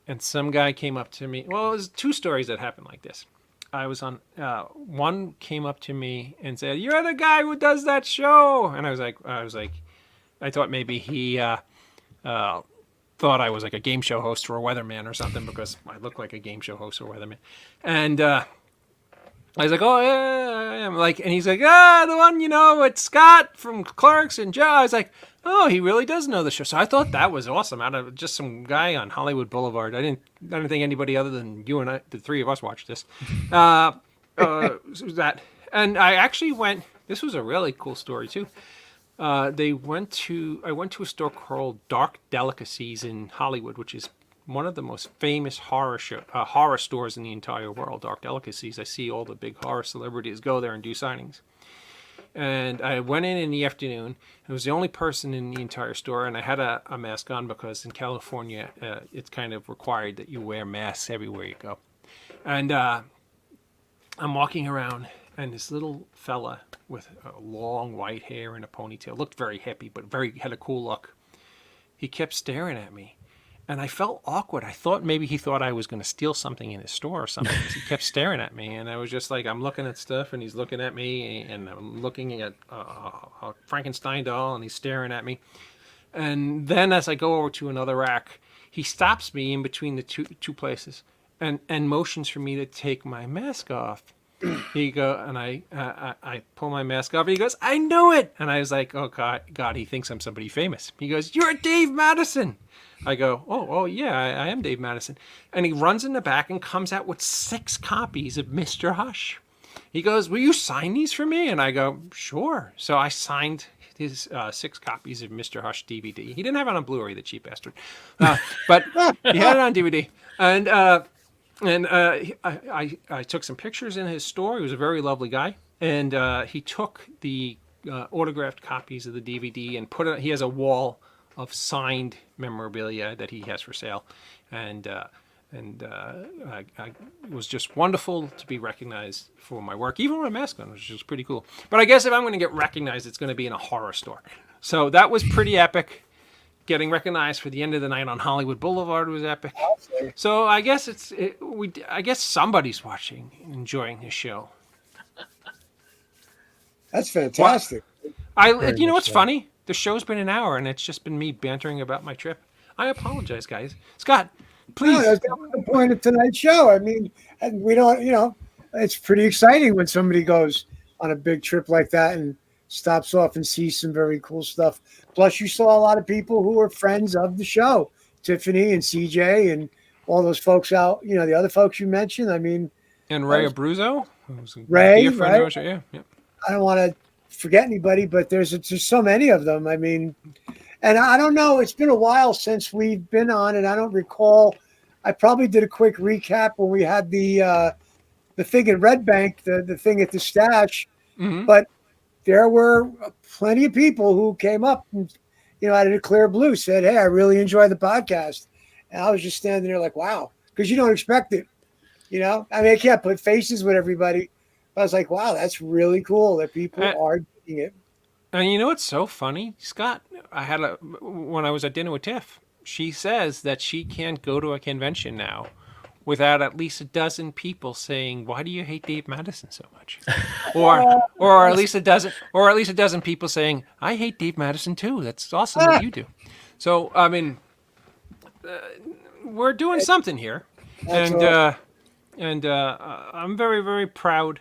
and some guy came up to me. Well, it was two stories that happened like this. I was on, one came up to me and said, "You're the guy who does that show," and I was like, I thought maybe he thought I was like a game show host or a weatherman or something because I look like a game show host or weatherman. And I was like, "Oh yeah, I am." Like, and he's like, "The one, it's Scott from Clerks and Joe." I was like, "Oh, he really does know the show." So I thought that was awesome. Out of just some guy on Hollywood Boulevard, I didn't think anybody other than you and I, the three of us, watched this. That, and I actually went. This was a really cool story too. I went to a store called Dark Delicacies in Hollywood, which is one of the most famous horror stores in the entire world. Dark Delicacies. I see all the big horror celebrities go there and do signings. And I went in the afternoon. I was the only person in the entire store, and I had a mask on because in California, it's kind of required that you wear masks everywhere you go. And I'm walking around, and this little fella with long white hair and a ponytail looked very hippie, but had a cool look. He kept staring at me, and I felt awkward. I thought maybe he thought I was going to steal something in his store or something. He kept staring at me, and I was just like, I'm looking at stuff, and he's looking at me, and I'm looking at a Frankenstein doll, and he's staring at me. And then as I go over to another rack, he stops me in between the two places and motions for me to take my mask off. And I pull my mask off. And he goes, "I knew it." And I was like, "Oh God, he thinks I'm somebody famous." He goes, "You're Dave Madison." I go, "Oh yeah, I am Dave Madison." And he runs in the back and comes out with 6 copies of Mr. Hush. He goes, "Will you sign these for me?" And I go, "Sure." So I signed his 6 copies of Mr. Hush DVD. He didn't have it on Blu-ray, the cheap bastard, but he had it on DVD. And I took some pictures in his store. He was a very lovely guy. And he took the autographed copies of the DVD and he has a wall of signed memorabilia that he has for sale. And it was just wonderful to be recognized for my work, even with a mask on, which was pretty cool. But I guess if I'm going to get recognized, it's going to be in a horror store. So that was pretty epic. Getting recognized for the end of the night on Hollywood Boulevard was epic. So I guess I guess somebody's watching, enjoying this show. That's fantastic. You know what's funny? The show's been an hour, and it's just been me bantering about my trip. I apologize, guys. Scott, please. No, that's the point of tonight's show. I mean, we don't. It's pretty exciting when somebody goes on a big trip like that and stops off and sees some very cool stuff. Plus, you saw a lot of people who are friends of the show, Tiffany and CJ and all those folks out. The other folks you mentioned. I mean, and Ray Abruzzo, Ray, right? Yeah. I don't want to forget anybody, but there's so many of them. I mean, and I don't know. It's been a while since we've been on, and I don't recall. I probably did a quick recap when we had the thing at Red Bank, the thing at the stash, but there were plenty of people who came up and, out of the clear blue said, "Hey, I really enjoy the podcast." And I was just standing there like, wow, because you don't expect it. I mean, I can't put faces with everybody. But I was like, wow, that's really cool that people are doing it. And you know what's so funny, Scott? When I was at dinner with Tiff, she says that she can't go to a convention now without at least a dozen people saying, "Why do you hate Dave Madison so much?" or at least a dozen people saying, "I hate Dave Madison too. That's awesome that you do." So I mean, we're doing something here, and I'm very, very proud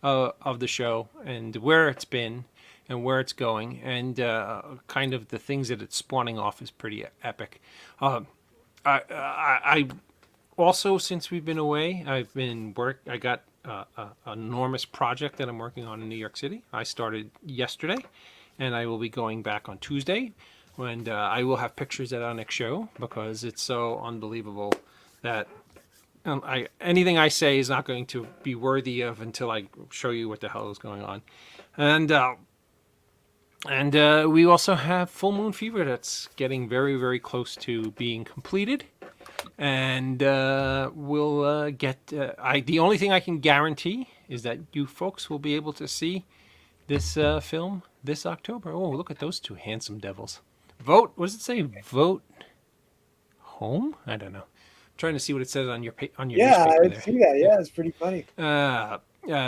of the show and where it's been and where it's going, and kind of the things that it's spawning off is pretty epic. I also, since we've been away, I got an enormous project that I'm working on in New York City. I started yesterday, and I will be going back on Tuesday, and I will have pictures at our next show because it's so unbelievable that anything I say is not going to be worthy of until I show you what the hell is going on. And we also have Full Moon Fever that's getting very, very close to being completed. And we'll get... the only thing I can guarantee is that you folks will be able to see this film this October. Oh, look at those two handsome devils. Vote... What does it say? Vote home? I don't know. I'm trying to see what it says on your Yeah, newspaper I there. see that. Yeah, it's pretty funny.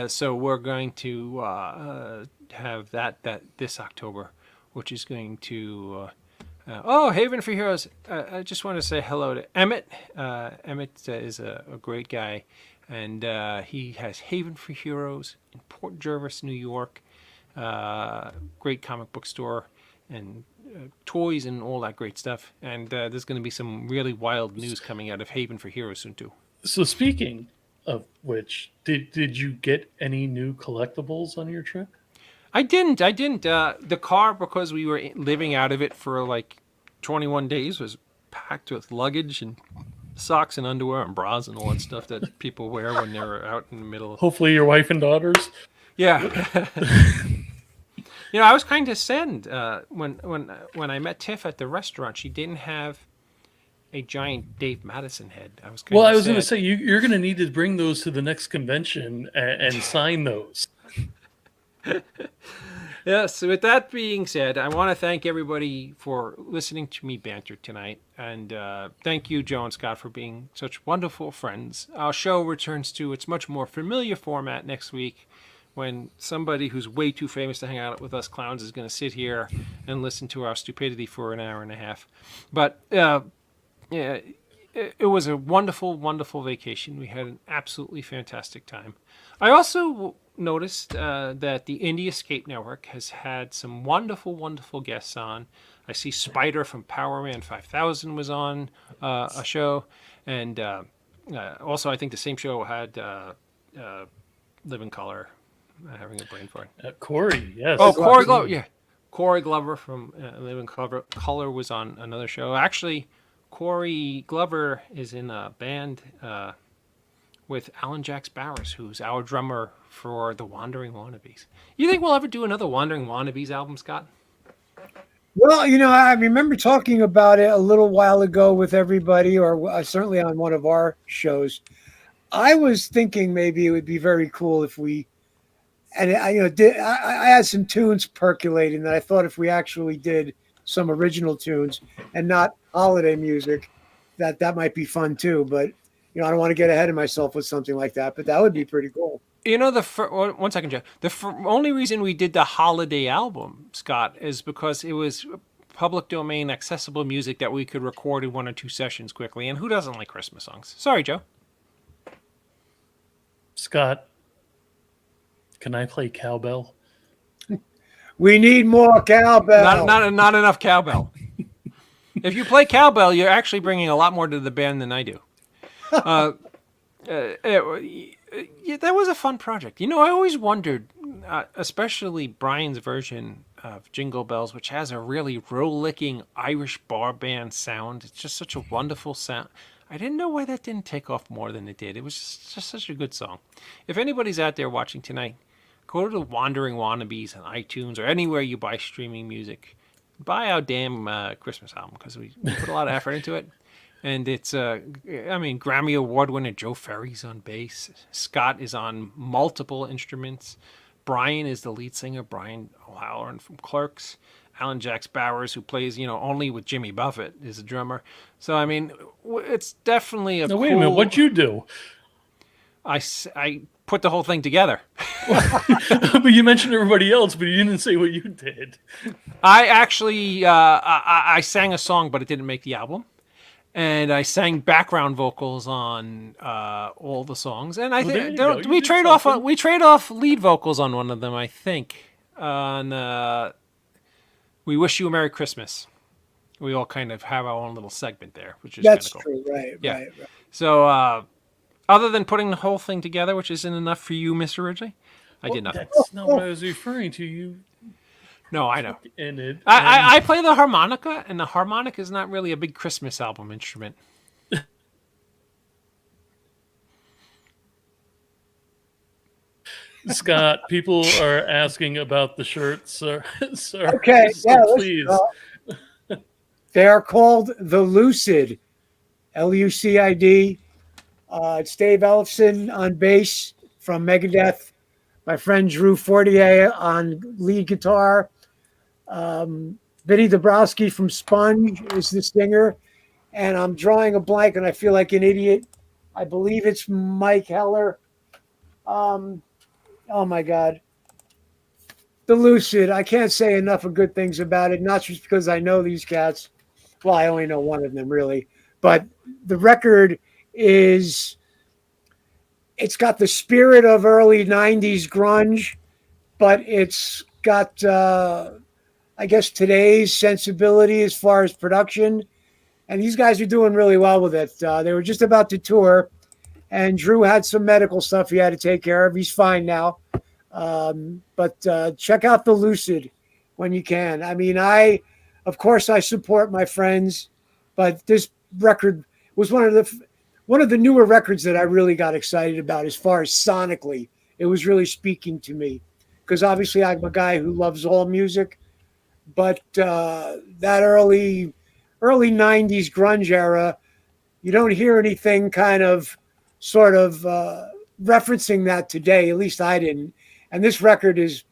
So we're going to have that this October, which is going to... Haven for Heroes. I just want to say hello to Emmett. Emmett is a great guy, and he has Haven for Heroes in Port Jervis, New York. Great comic book store and toys and all that great stuff. And there's going to be some really wild news coming out of Haven for Heroes soon, too. So speaking of which, did you get any new collectibles on your trip? I didn't. The car, because we were living out of it for like 21 days, was packed with luggage and socks and underwear and bras and all that stuff that people wear when they're out in the middle. Hopefully your wife and daughters. Yeah. I was kind of saddened when I met Tiff at the restaurant. She didn't have a giant Dave Madison head. I was kind of Well, I was sad. going to say, you're going to need to bring those to the next convention and sign those. Yes, with that being said, I want to thank everybody for listening to me banter tonight. And thank you, Joe and Scott, for being such wonderful friends. Our show returns to its much more familiar format next week, when somebody who's way too famous to hang out with us clowns is going to sit here and listen to our stupidity for an hour and a half. But it was a wonderful, wonderful vacation. We had an absolutely fantastic time. I also noticed that the Indie Escape Network has had some wonderful, wonderful guests on. I see Spider from Power Man 5000 was on a show. And also, I think the same show had Live in Color. I'm having a brain fart. Corey, yes. Oh, Corey Glover. Yeah. Corey Glover from Live in Color was on another show. Actually, Corey Glover is in a band with Alan Jax Bowers, who's our drummer for the Wandering Wannabes. You think we'll ever do another Wandering Wannabes album, Scott? Well, I remember talking about it a little while ago with everybody, or certainly on one of our shows. I was thinking maybe it would be very cool if we, and I had some tunes percolating that I thought if we actually did some original tunes and not holiday music, that might be fun too. But I don't want to get ahead of myself with something like that, but that would be pretty cool. One second, Jeff. The only reason we did the holiday album, Scott, is because it was public domain accessible music that we could record in 1 or 2 sessions quickly. And who doesn't like Christmas songs? Sorry, Joe. Scott, can I play cowbell? We need more cowbell. Not enough cowbell. If you play cowbell, you're actually bringing a lot more to the band than I do. That was a fun project. I always wondered, especially Brian's version of Jingle Bells, which has a really roll-licking Irish bar band sound. It's just such a wonderful sound. I didn't know why that didn't take off more than it did. It was just such a good song. If anybody's out there watching tonight, go to the Wandering Wannabes on iTunes or anywhere you buy streaming music. Buy our damn Christmas album, because we put a lot of effort into it. And it's, Grammy Award winner Joe Ferry's on bass. Scott is on multiple instruments. Brian is the lead singer, Brian O'Halloran from Clerks. Alan Jax Bowers, who plays, only with Jimmy Buffett, is a drummer. So, it's definitely a Now, wait a minute, what'd you do? I put the whole thing together. But you mentioned everybody else, but you didn't say what you did. I actually, I sang a song, but it didn't make the album. And I sang background vocals on all the songs, and I think we trade off lead vocals on one of them. I think on "We Wish You a Merry Christmas." We all kind of have our own little segment there, which is that's cool. true, right? Yeah. Right. So, other than putting the whole thing together, which isn't enough for you, Mr. Ridgely, I did nothing. That's not what I was referring to. You. No, I know. I I play the harmonica, and the harmonica is not really a big Christmas album instrument. Scott, people are asking about the shirts, sir. Sir, Okay, so yeah, please. they are called the Lucid, Lucid. It's Dave Ellefson on bass from Megadeth. My friend Drew Fortier on lead guitar. Vinny Dabrowski from Sponge is the singer. And I'm drawing a blank and I feel like an idiot. I believe it's Mike Heller. Um, oh my God. The Lucid. I can't say enough of good things about it, not just because I know these cats. Well, I only know one of them really. But the record is, it's got the spirit of early 90s grunge, but it's got, I guess, today's sensibility as far as production. And these guys are doing really well with it. They were just about to tour, and Drew had some medical stuff he had to take care of. He's fine now. But check out the Lucid when you can. I mean, of course, I support my friends, but this record was one of the newer records that I really got excited about as far as sonically. It was really speaking to me because obviously I'm a guy who loves all music, but that early 90s grunge era, you don't hear anything kind of sort of referencing that today. At least I didn't. And this record is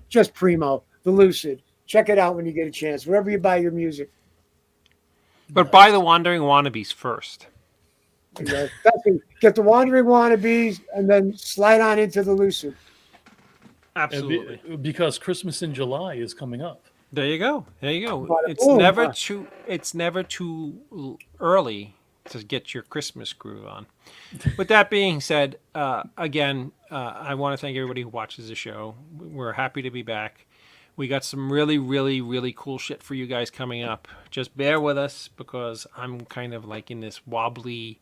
just primo, the Lucid. Check it out when you get a chance, wherever you buy your music. But buy the Wandering Wannabes first. You know, get the Wandering Wannabes and then slide on into the Lucid. Absolutely. Because Christmas in July is coming up. There you go. There you go. Bada It's boom, never huh? too early to get your Christmas groove on. With that being said, again, I want to thank everybody who watches the show. We're happy to be back. We got some really, really, really cool shit for you guys coming up. Just bear with us because I'm kind of like in this wobbly,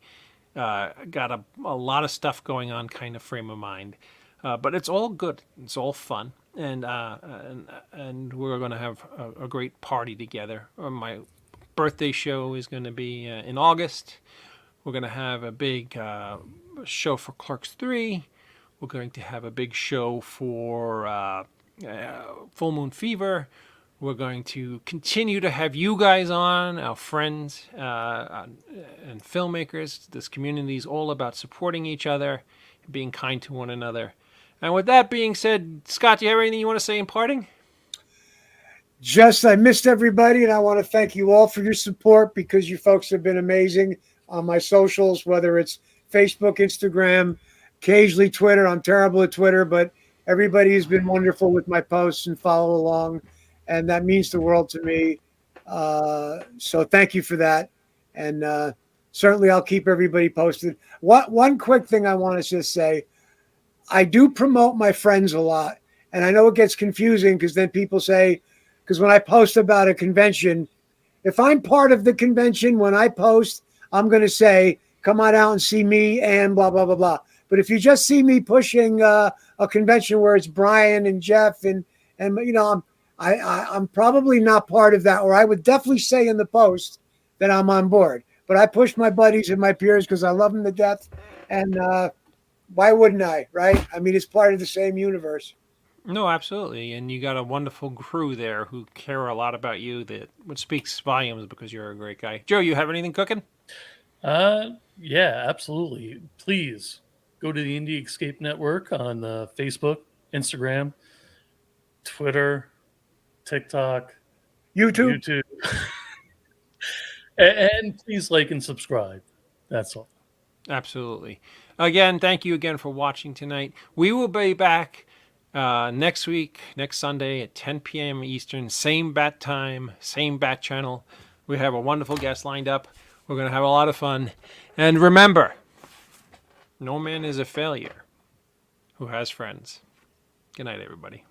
got a lot of stuff going on kind of frame of mind. But it's all good. It's all fun. And we're going to have a great party together. My birthday show is going to be in August. We're going to have a big show for Clerks 3. We're going to have a big show for Full Moon Fever. We're going to continue to have you guys on, our friends and filmmakers. This community is all about supporting each other, being kind to one another. And with that being said, Scott, do you have anything you want to say in parting? Just, I missed everybody, and I want to thank you all for your support because you folks have been amazing on my socials, whether it's Facebook, Instagram, occasionally Twitter. I'm terrible at Twitter, but everybody has been wonderful with my posts and follow along, and that means the world to me. So thank you for that, and certainly I'll keep everybody posted. One quick thing I want to just say, I do promote my friends a lot, and I know it gets confusing because then people say, because when I post about a convention, if I'm part of the convention, when I post, I'm going to say, come on out and see me and blah, blah, blah, blah. But if you just see me pushing a convention where it's Brian and Jeff and you know, I'm probably not part of that, or I would definitely say in the post that I'm on board. But I push my buddies and my peers because I love them to death. And why wouldn't I, right? I mean, it's part of the same universe. No, absolutely. And you got a wonderful crew there who care a lot about you, that which speaks volumes because you're a great guy. Joe, you have anything cooking? Yeah, absolutely. Please go to the Indie Escape Network on Facebook, Instagram, Twitter, TikTok, YouTube. and please like and subscribe. That's all. Absolutely. Again, thank you again for watching tonight. We will be back next week, next Sunday at 10 p.m. Eastern, same bat time, same bat channel. We have a wonderful guest lined up. We're going to have a lot of fun. And remember, no man is a failure who has friends. Good night, everybody.